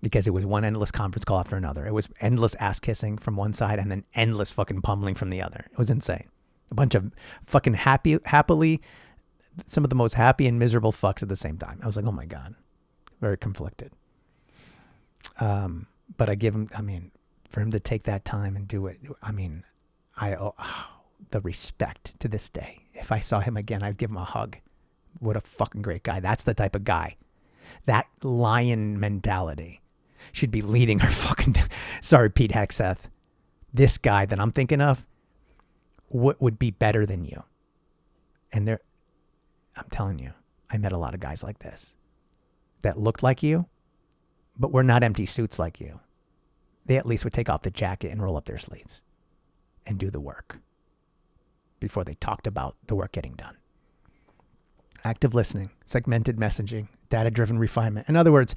Because it was one endless conference call after another. It was endless ass kissing from one side and then endless fucking pummeling from the other. It was insane. A bunch of fucking happily, some of the most happy and miserable fucks at the same time. I was like, oh my God. Very conflicted. But I give him, for him to take that time and do it, I owe the respect to this day. If I saw him again, I'd give him a hug. What a fucking great guy. That's the type of guy. That lion mentality should be leading our fucking, sorry, Pete Hegseth. This guy that I'm thinking of, what would be better than you? And I'm telling you, I met a lot of guys like this that looked like you, but we're not empty suits like you. They at least would take off the jacket and roll up their sleeves and do the work before they talked about the work getting done. Active listening, segmented messaging, data-driven refinement. In other words,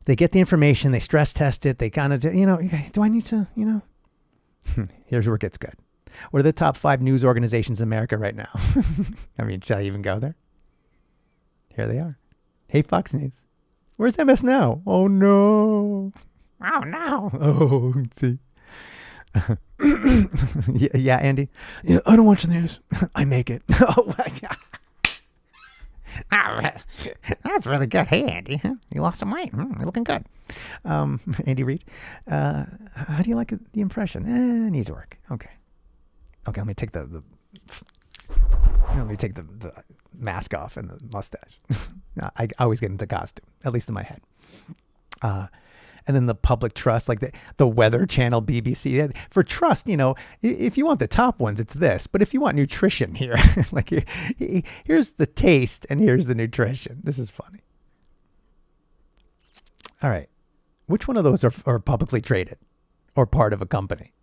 they get the information, they stress test it, they kind of, do I need to, Here's where it gets good. What are the top 5 news organizations in America right now? Should I even go there? Here they are. Hey, Fox News. Where's MS Now? Oh, no. Oh, no. Oh, see. Yeah, Andy. Yeah, I don't watch the news. I make it. Oh, yeah. Oh, that's really good. Hey, Andy. You lost some weight. You're looking good. Andy Reid. How do you like the impression? Needs work. Okay, let me take the mask off and the mustache. I always get into costume, at least in my head. And then the public trust, like the Weather Channel, BBC. For trust, if you want the top ones, it's this. But if you want nutrition here, here's the taste and here's the nutrition. This is funny. All right. Which one of those are publicly traded or part of a company?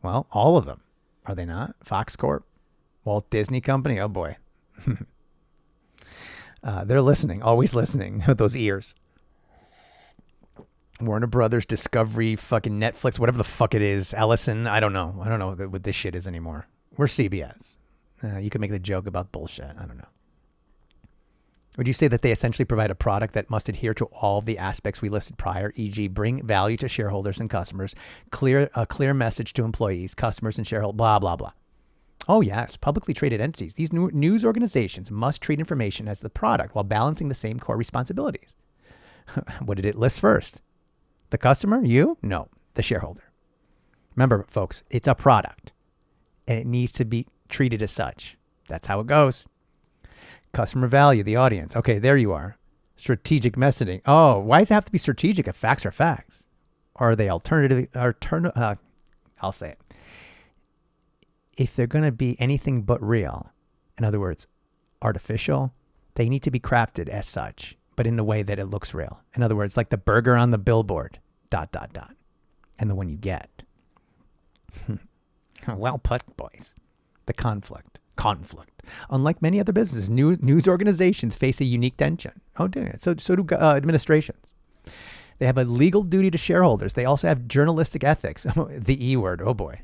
Well, all of them. Are they not? Fox Corp? Walt Disney Company? Oh, boy. They're listening, always listening with those ears. Warner Brothers, Discovery, fucking Netflix, whatever the fuck it is. Ellison, I don't know what this shit is anymore. We're CBS. You can make the joke about bullshit. I don't know. Would you say that they essentially provide a product that must adhere to all the aspects we listed prior, e.g. bring value to shareholders and customers, a clear message to employees, customers, and shareholders, blah, blah, blah? Oh, yes. Publicly traded entities. These news organizations must treat information as the product while balancing the same core responsibilities. What did it list first? The customer? You? No, the shareholder. Remember, folks, it's a product and it needs to be treated as such. That's how it goes. Customer value, the audience. Okay, there you are. Strategic messaging. Oh, why does it have to be strategic if facts are facts? Or are they alternative? I'll say it. If they're going to be anything but real, in other words, artificial, they need to be crafted as such, but in a way that it looks real. In other words, like the burger on the billboard, ... and the one you get. Well put, boys. The conflict. Unlike many other businesses, news organizations face a unique tension. Oh, dang it. So do administrations. They have a legal duty to shareholders. They also have journalistic ethics. The E word. Oh, boy.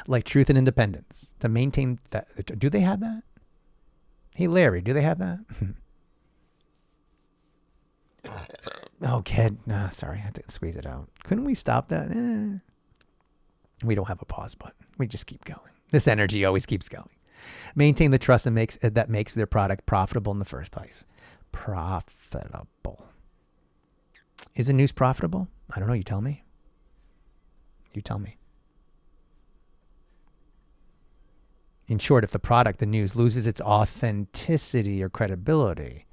Like truth and independence. To maintain that. Do they have that? Hey, Larry, do they have that? Oh, kid. Sorry. I had to squeeze it out. Couldn't we stop that? We don't have a pause button. We just keep going. This energy always keeps going. Maintain the trust that makes their product profitable in the first place. Profitable. Is news profitable? I don't know. You tell me. You tell me. In short, if the product, the news, loses its authenticity or credibility,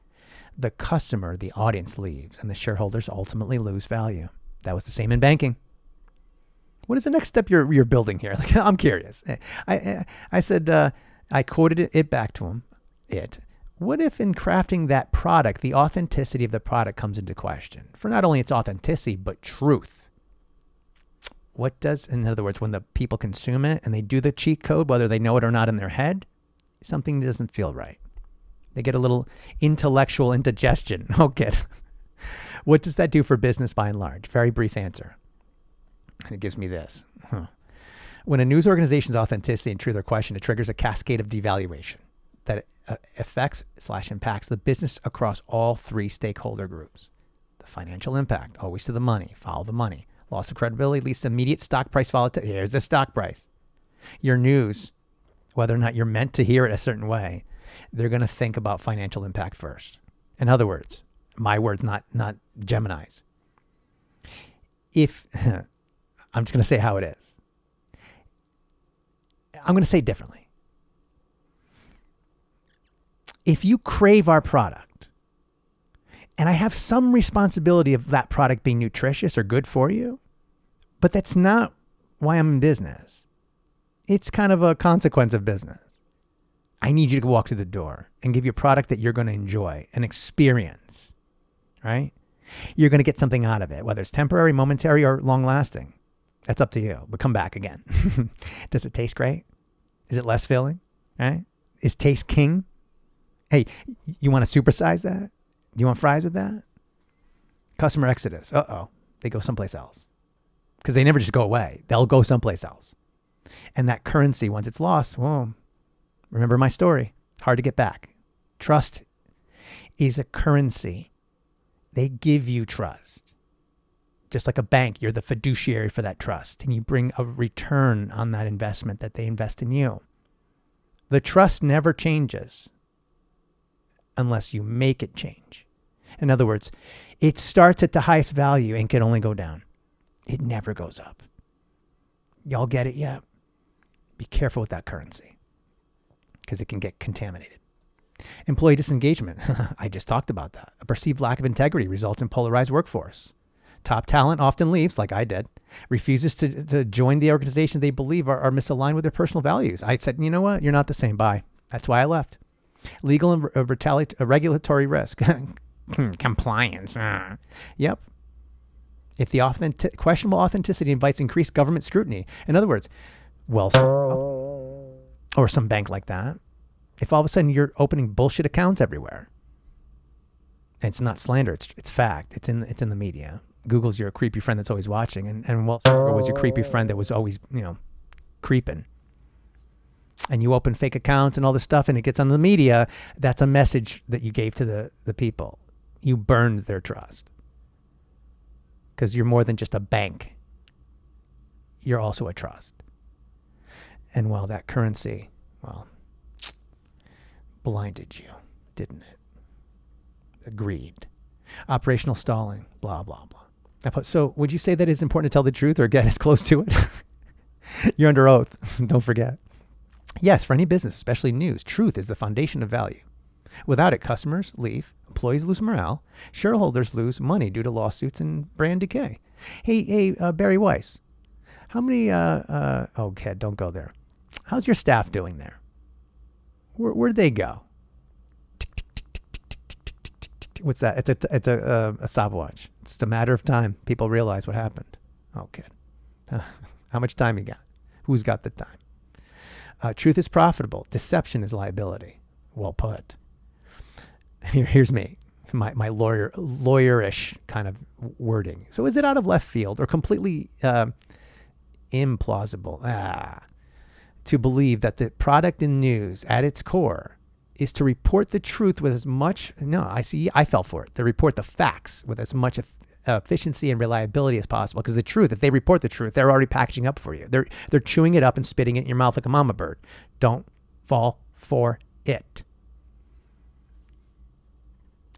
the customer, the audience leaves, and the shareholders ultimately lose value. That was the same in banking. What is the next step you're building here? Like, I'm curious. I said, I quoted it back to him. What if in crafting that product, the authenticity of the product comes into question? For not only its authenticity, but truth. What does, in other words, when the people consume it and they do the cheat code, whether they know it or not in their head, something doesn't feel right. They get a little intellectual indigestion. Okay. What does that do for business by and large? Very brief answer. And it gives me this. When a news organization's authenticity and truth are questioned, it triggers a cascade of devaluation that affects/impacts the business across all three stakeholder groups. The financial impact, always to the money, follow the money. Loss of credibility leads to immediate stock price volatility. Here's the stock price. Your news, whether or not you're meant to hear it a certain way, they're going to think about financial impact first. In other words, my words, not Gemini's. I'm just going to say how it is. I'm going to say it differently. If you crave our product, and I have some responsibility of that product being nutritious or good for you, but that's not why I'm in business. It's kind of a consequence of business. I need you to walk through the door and give you a product that you're going to enjoy, an experience, right? You're going to get something out of it, whether it's temporary, momentary, or long-lasting. That's up to you, but come back again. Does it taste great? Is it less filling, right? Is taste king? Hey, you want to supersize that? Do you want fries with that? Customer exodus. They go someplace else. Because they never just go away. They'll go someplace else. And that currency, once it's lost, well, remember my story. Hard to get back. Trust is a currency. They give you trust. Just like a bank, you're the fiduciary for that trust. And you bring a return on that investment that they invest in you. The trust never changes unless you make it change. In other words, it starts at the highest value and can only go down. It never goes up. Y'all get it yet? Be careful with that currency because it can get contaminated. Employee disengagement. I just talked about that. A perceived lack of integrity results in polarized workforce. Top talent often leaves, like I did, refuses to join the organization they believe are misaligned with their personal values. I said, you know what? You're not the same. Bye. That's why I left. Legal and regulatory risk. Compliance. Yep. If the questionable authenticity invites increased government scrutiny, in other words, Wells Fargo or some bank like that, if all of a sudden you're opening bullshit accounts everywhere, and it's not slander, it's fact, it's in the media. Google's your creepy friend that's always watching, and Wells Fargo was your creepy friend that was always, creeping. And you open fake accounts and all this stuff, and it gets on the media. That's a message that you gave to the people. You burned their trust. Because you're more than just a bank. You're also a trust. And well, that currency, blinded you, didn't it? Agreed. Operational stalling, blah, blah, blah. So would you say that it's important to tell the truth or get as close to it? You're under oath. Don't forget. Yes, for any business, especially news, truth is the foundation of value. Without it, customers leave, employees lose morale, shareholders lose money due to lawsuits and brand decay. Hey, Barry Weiss, how many, oh, kid, don't go there. How's your staff doing there? Where'd they go? What's that? It's a stopwatch. It's just a matter of time. People realize what happened. Oh, kid. How much time you got? Who's got the time? Truth is profitable. Deception is liability. Well put. Here's me, my lawyerish kind of wording. So is it out of left field or completely implausible to believe that the product in news at its core is to report the truth with as much, I fell for it, to report the facts with as much efficiency and reliability as possible. Because the truth, if they report the truth, they're already packaging up for you. They're chewing it up and spitting it in your mouth like a mama bird. Don't fall for it.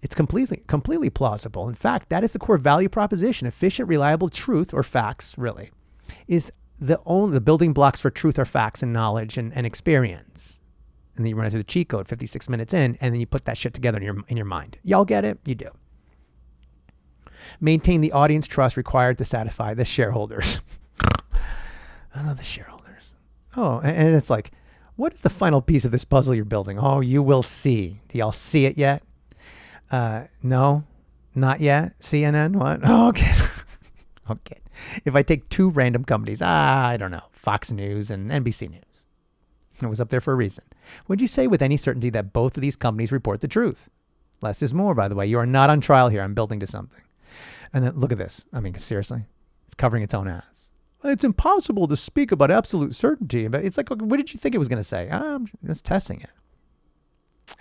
It's completely plausible. In fact, that is the core value proposition. Efficient, reliable truth, or facts, really, is the building blocks for truth are facts and knowledge and experience. And then you run it through the cheat code 56 minutes in, and then you put that shit together in your mind. Y'all get it? You do. Maintain the audience trust required to satisfy the shareholders. Oh, the shareholders. Oh, and it's like, what is the final piece of this puzzle you're building? Oh, you will see. Do y'all see it yet? No, not yet. CNN, what? Oh, okay. Okay. If I take two random companies, I don't know, Fox News and NBC News. It was up there for a reason. Would you say with any certainty that both of these companies report the truth? Less is more, by the way. You are not on trial here. I'm building to something. And then look at this. I mean, seriously, it's covering its own ass. It's impossible to speak about absolute certainty. But it's like, what did you think it was going to say? I'm just testing it.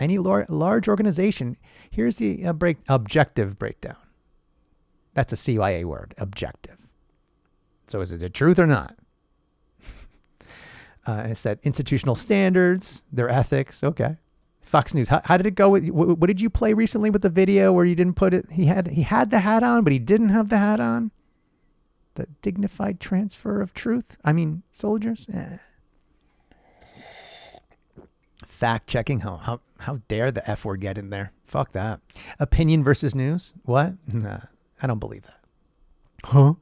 Any large organization, here's the objective breakdown. That's a CYA word, objective. So is it the truth or not? And it said institutional standards, their ethics. Okay. Fox News. How did it go? What did you play recently with the video where you didn't put it? He had the hat on, but he didn't have the hat on. The dignified transfer of truth. I mean, soldiers. Fact checking. How dare the F word get in there? Fuck that. Opinion versus news. What? Nah, I don't believe that. Huh?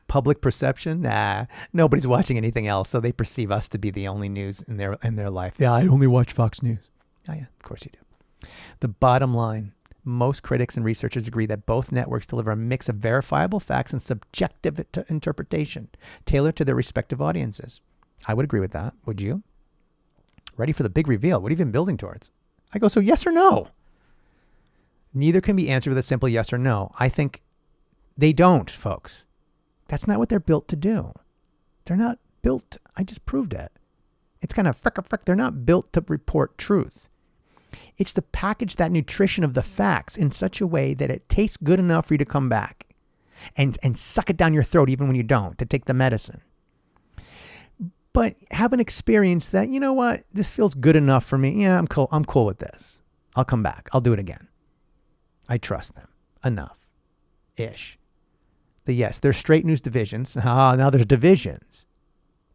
Public perception? Nah, nobody's watching anything else, so they perceive us to be the only news in their life. Yeah, I only watch Fox News. Oh yeah, of course you do. The bottom line, most critics and researchers agree that both networks deliver a mix of verifiable facts and subjective interpretation tailored to their respective audiences. I would agree with that. Would you? Ready for the big reveal. What have you been building towards? I go, so yes or no? Neither can be answered with a simple yes or no. I think they don't, folks. That's not what they're built to do. They're not built. I just proved it. It's kind of frick. They're not built to report truth. It's to package that nutrition of the facts in such a way that it tastes good enough for you to come back and suck it down your throat even when you don't, to take the medicine. But have an experience that, you know what, this feels good enough for me. Yeah, I'm cool with this. I'll come back. I'll do it again. I trust them enough-ish. Yes, there's straight news divisions. Now there's divisions.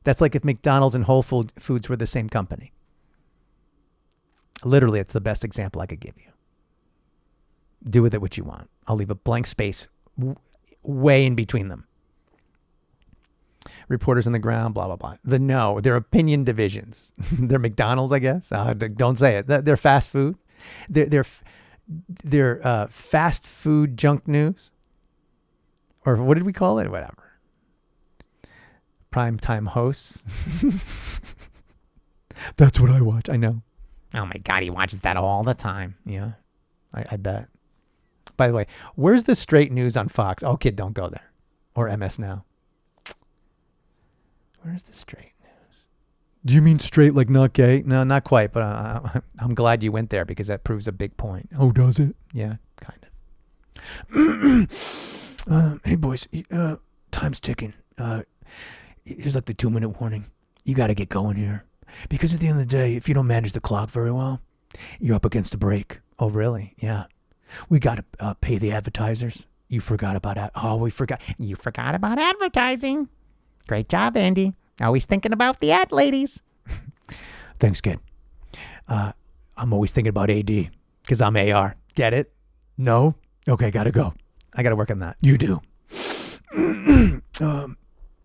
That's like if McDonald's and Whole Foods were the same company. Literally, it's the best example I could give you. Do with it what you want. I'll leave a blank space way in between them. Reporters on the ground, blah, blah, blah. They're opinion divisions. They're McDonald's, I guess. Don't say it. They're fast food. They're fast food junk news. Or what did we call it? Whatever. Primetime hosts. That's what I watch. I know. Oh my God, he watches that all the time. Yeah, I bet. By the way, where's the straight news on Fox? Oh, kid, don't go there. Or MS Now. Where's the straight news? Do you mean straight like not gay? No, not quite, but I'm glad you went there because that proves a big point. Oh, does it? Yeah, kind of. Hey boys, time's ticking. Here's like the 2-minute warning. You got to get going here. Because at the end of the day, if you don't manage the clock very well, you're up against a break. Oh, really? Yeah. We got to pay the advertisers. You forgot about that. Oh, we forgot. You forgot about advertising. Great job, Andy. Always thinking about the ad ladies. Thanks, kid. I'm always thinking about AD because I'm AR. Get it? No? Okay, gotta go. I got to work on that. You do.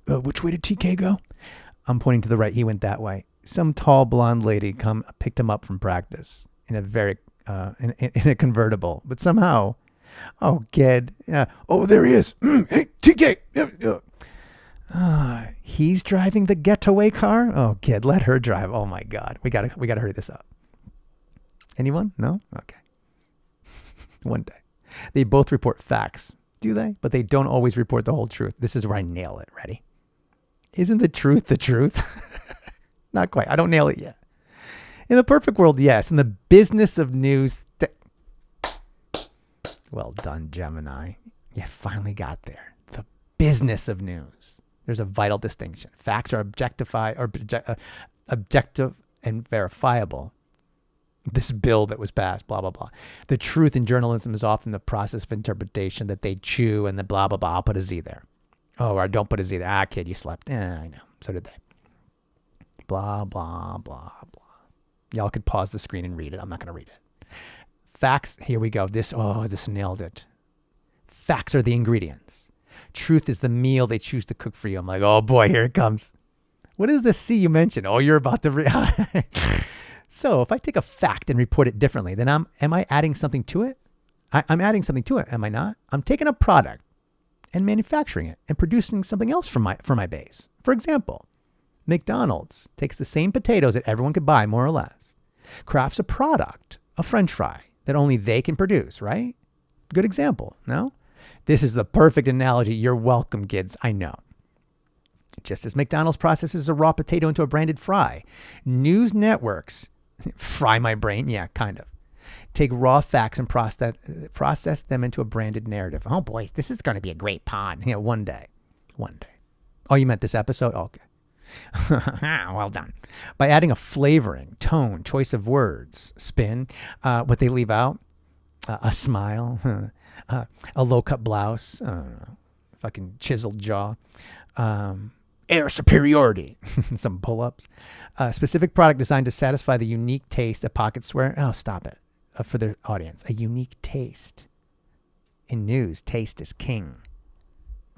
Which way did TK go? I'm pointing to the right. He went that way. Some tall blonde lady picked him up from practice in a very in a convertible, but somehow, oh kid, yeah, Oh, there he is. Hey, TK. he's driving the getaway car. Oh kid, let her drive. Oh my God, we gotta hurry this up. Anyone? No? Okay. One day, they both report facts. Do they? But they don't always report the whole truth. This is where I nail it. Ready? Isn't the truth the truth? Not quite. I don't nail it yet. In the perfect world, yes. In the business of news, well done, Gemini. You finally got there. The business of news. There's a vital distinction. Facts are objective and verifiable. This bill that was passed, blah, blah, blah. The truth in journalism is often the process of interpretation that they chew and the blah, blah, blah. I'll put a Z there. Oh, or don't put a Z there. Ah, kid, you slept. I know. So did they. Blah, blah, blah, blah. Y'all could pause the screen and read it. I'm not going to read it. Facts. Here we go. This nailed it. Facts are the ingredients. Truth is the meal they choose to cook for you. I'm like, oh boy, here it comes. What is the C you mentioned? Oh, you're about to read. So if I take a fact and report it differently, then am I adding something to it? I'm adding something to it, am I not? I'm taking a product and manufacturing it and producing something else for my base. For example, McDonald's takes the same potatoes that everyone could buy, more or less, crafts a product, a French fry, that only they can produce, right? Good example, no? This is the perfect analogy. You're welcome, kids. I know. Just as McDonald's processes a raw potato into a branded fry, news networks, fry my brain, yeah, kind of, take raw facts and process them into a branded narrative. Oh, boys, this is going to be a great pod. Yeah, one day. Oh, you meant this episode? Oh, okay. Well done. By adding a flavoring, tone, choice of words, spin, what they leave out, a smile, a low-cut blouse, fucking chiseled jaw, air superiority, some pull-ups, a specific product designed to satisfy the unique taste of pocket swear. Oh, stop it. For the audience, a unique taste. In news, taste is king.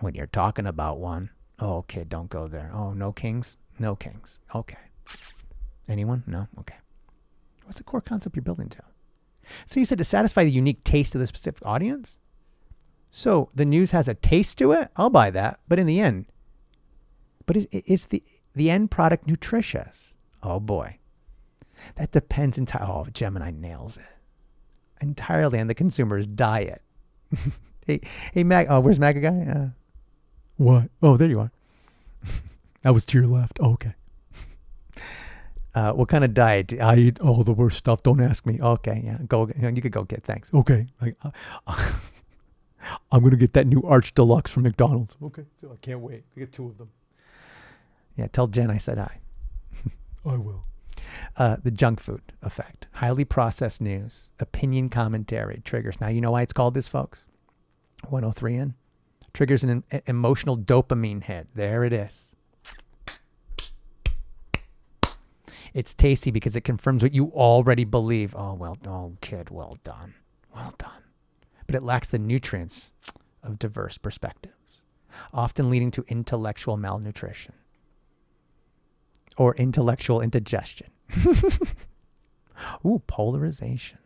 When you're talking about one, oh, okay, don't go there. Oh, no kings? No kings. Okay. Anyone? No? Okay. What's the core concept you're building to? So you said to satisfy the unique taste of the specific audience? So the news has a taste to it? I'll buy that. But in the end, is the end product nutritious? Oh boy. That depends entirely. Oh, Gemini nails it. Entirely on the consumer's diet. hey, Mag. Oh, where's Maga guy? What? Oh, there you are. I was to your left. Oh, okay. What kind of diet? I eat all the worst stuff. Don't ask me. Okay, yeah. Go. You could go get. Thanks. Okay. I'm gonna get that new Arch Deluxe from McDonald's. Okay. So I can't wait. I get 2 of them. Yeah. Tell Jen I said hi. I will. The junk food effect. Highly processed news. Opinion commentary. Triggers. Now you know why it's called this, folks. 103 in. Triggers an emotional dopamine hit. There it is. It's tasty because it confirms what you already believe. Oh, kid, well done. Well done. But it lacks the nutrients of diverse perspectives, often leading to intellectual malnutrition or intellectual indigestion. Ooh, polarization.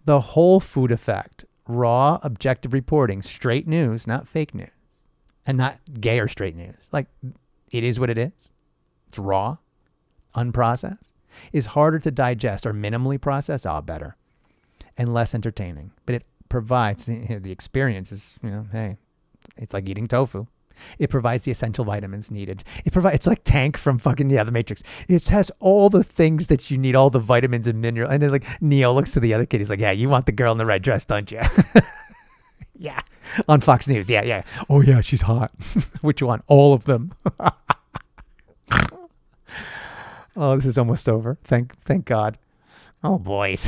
The whole food effect. Raw, objective reporting. Straight news, not fake news. And not gay or straight news. Like, it is what it is. It's raw, unprocessed. Is harder to digest or minimally processed. Oh, better. And less entertaining. But it provides, the experience is, hey, it's like eating tofu. It provides the essential vitamins needed. It's like Tank from fucking, The Matrix. It has all the things that you need, all the vitamins and minerals. And then like Neo looks to the other kid. He's like, yeah, you want the girl in the red dress, don't you? Yeah. On Fox News. Yeah. Oh yeah, she's hot. Which one? All of them. Oh, this is almost over. Thank God. Oh, boys.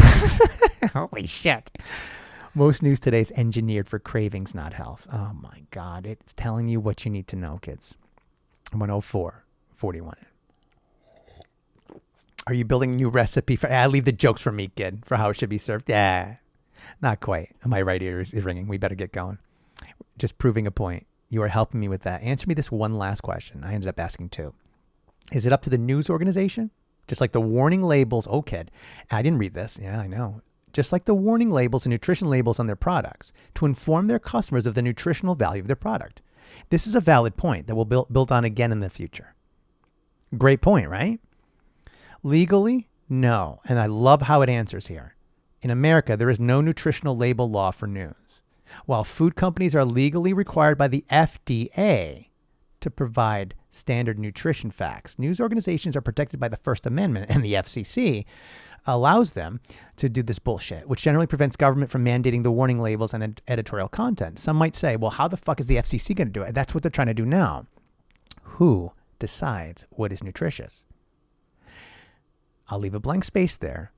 Holy shit. Most news today is engineered for cravings, not health. Oh my God. It's telling you what you need to know, kids. 104.41. Are you building a new recipe for... leave the jokes for me, kid, for how it should be served. Yeah, not quite. My right ear is ringing. We better get going. Just proving a point. You are helping me with that. Answer me this one last question. I ended up asking two. Is it up to the news organization? Just like the warning labels. Oh, kid, I didn't read this. Yeah, I know. Just like the warning labels and nutrition labels on their products to inform their customers of the nutritional value of their product. This is a valid point that we'll build on again in the future. Great point, right? Legally, no. And I love how it answers here. In America, there is no nutritional label law for news. While food companies are legally required by the FDA to provide standard nutrition facts, news organizations are protected by the First Amendment, and the FCC allows them to do this bullshit, which generally prevents government from mandating the warning labels and editorial content. Some might say, well, how the fuck is the FCC going to do it? That's what they're trying to do now. Who decides what is nutritious? I'll leave a blank space there.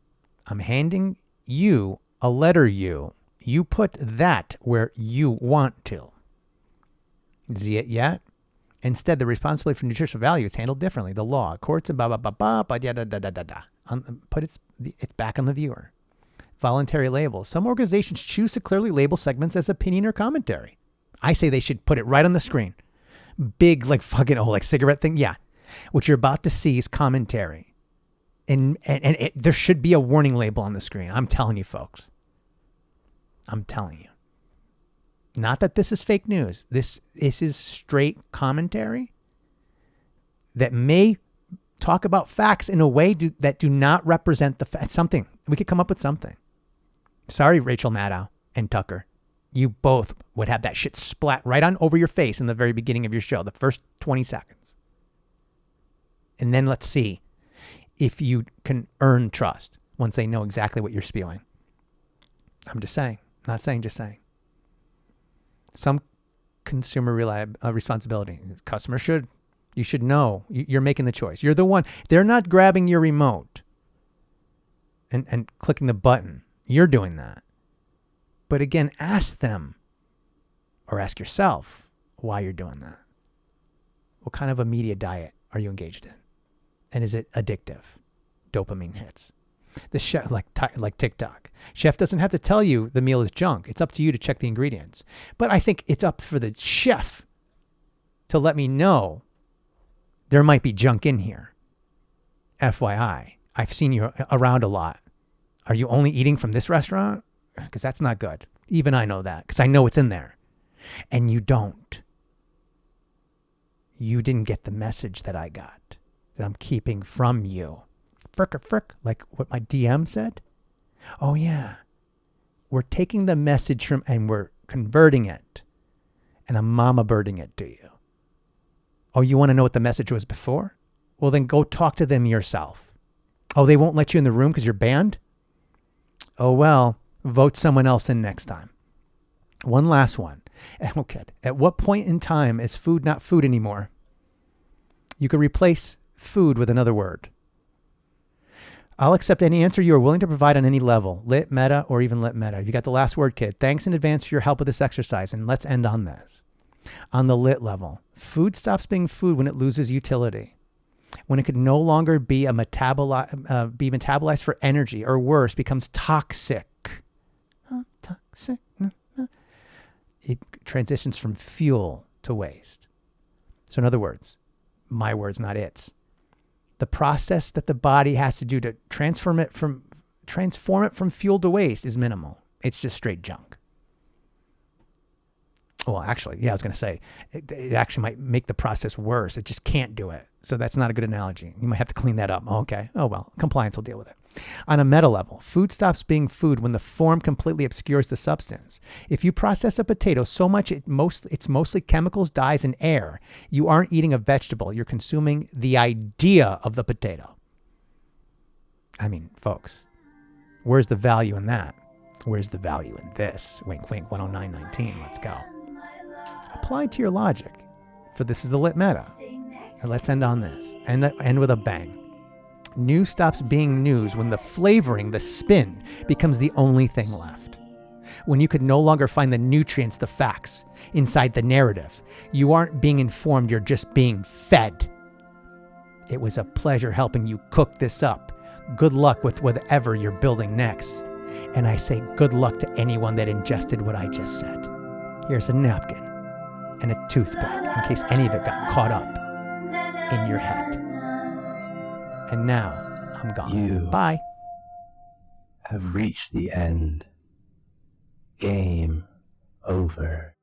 I'm handing you a letter U. You put that where you want to. See it yet? Instead, the responsibility for nutritional value is handled differently. The law, courts, and it's back on the viewer. Voluntary labels. Some organizations choose to clearly label segments as opinion or commentary. I say they should put it right on the screen. Big, like fucking, like cigarette thing. Yeah. What you're about to see is commentary. And there should be a warning label on the screen. I'm telling you, folks. I'm telling you. Not that this is fake news. This is straight commentary that may talk about facts in a way that do not represent the something. We could come up with something. Sorry, Rachel Maddow and Tucker. You both would have that shit splat right on over your face in the very beginning of your show, the first 20 seconds. And then let's see if you can earn trust once they know exactly what you're spewing. I'm just saying. Not saying, just saying. Some consumer responsibility. Customers should. You should know. You're making the choice. You're the one. They're not grabbing your remote and clicking the button. You're doing that. But again, ask them or ask yourself why you're doing that. What kind of a media diet are you engaged in? And is it addictive? Dopamine hits. The chef, like TikTok. Chef doesn't have to tell you the meal is junk. It's up to you to check the ingredients. But I think it's up for the chef to let me know there might be junk in here. FYI, I've seen you around a lot. Are you only eating from this restaurant? Because that's not good. Even I know that because I know it's in there. And you don't. You didn't get the message that I got, that I'm keeping from you. Frick, like what my DM said. Oh yeah. We're taking the message from and we're converting it. And I'm mama birding it to you. Oh, you want to know what the message was before? Well, then go talk to them yourself. Oh, they won't let you in the room because you're banned? Oh, well, vote someone else in next time. One last one. Okay. At what point in time is food not food anymore? You could replace food with another word. I'll accept any answer you are willing to provide on any level, lit, meta, or even lit meta. You got the last word, kid. Thanks in advance for your help with this exercise, and let's end on this. On the lit level, food stops being food when it loses utility, when it could no longer be metabolized for energy, or worse, becomes toxic. Toxic. It transitions from fuel to waste. So in other words, my words, not its. The process that the body has to do to transform it from fuel to waste is minimal. It's just straight junk. Well, actually, yeah, I was going to say, it actually might make the process worse. It just can't do it. So that's not a good analogy. You might have to clean that up. Okay. Oh, well, compliance will deal with it. On a meta level, food stops being food when the form completely obscures the substance. If you process a potato so much it's mostly chemicals, dyes, and air, you aren't eating a vegetable. You're consuming the idea of the potato. I mean, folks, where's the value in that? Where's the value in this? Wink, wink, 109.19. Let's go. Apply to your logic, for this is the lit meta. And let's end on this. End with a bang. News stops being news when the flavoring, the spin, becomes the only thing left. when you could no longer find the nutrients, the facts inside the narrative. You aren't being informed, you're just being fed. It was a pleasure helping you cook this up. Good luck with whatever you're building next. And I say good luck to anyone that ingested what I just said. Here's a napkin and a toothpick in case any of it got caught up in your head. And now I'm gone. You Bye. have reached the end. Game over.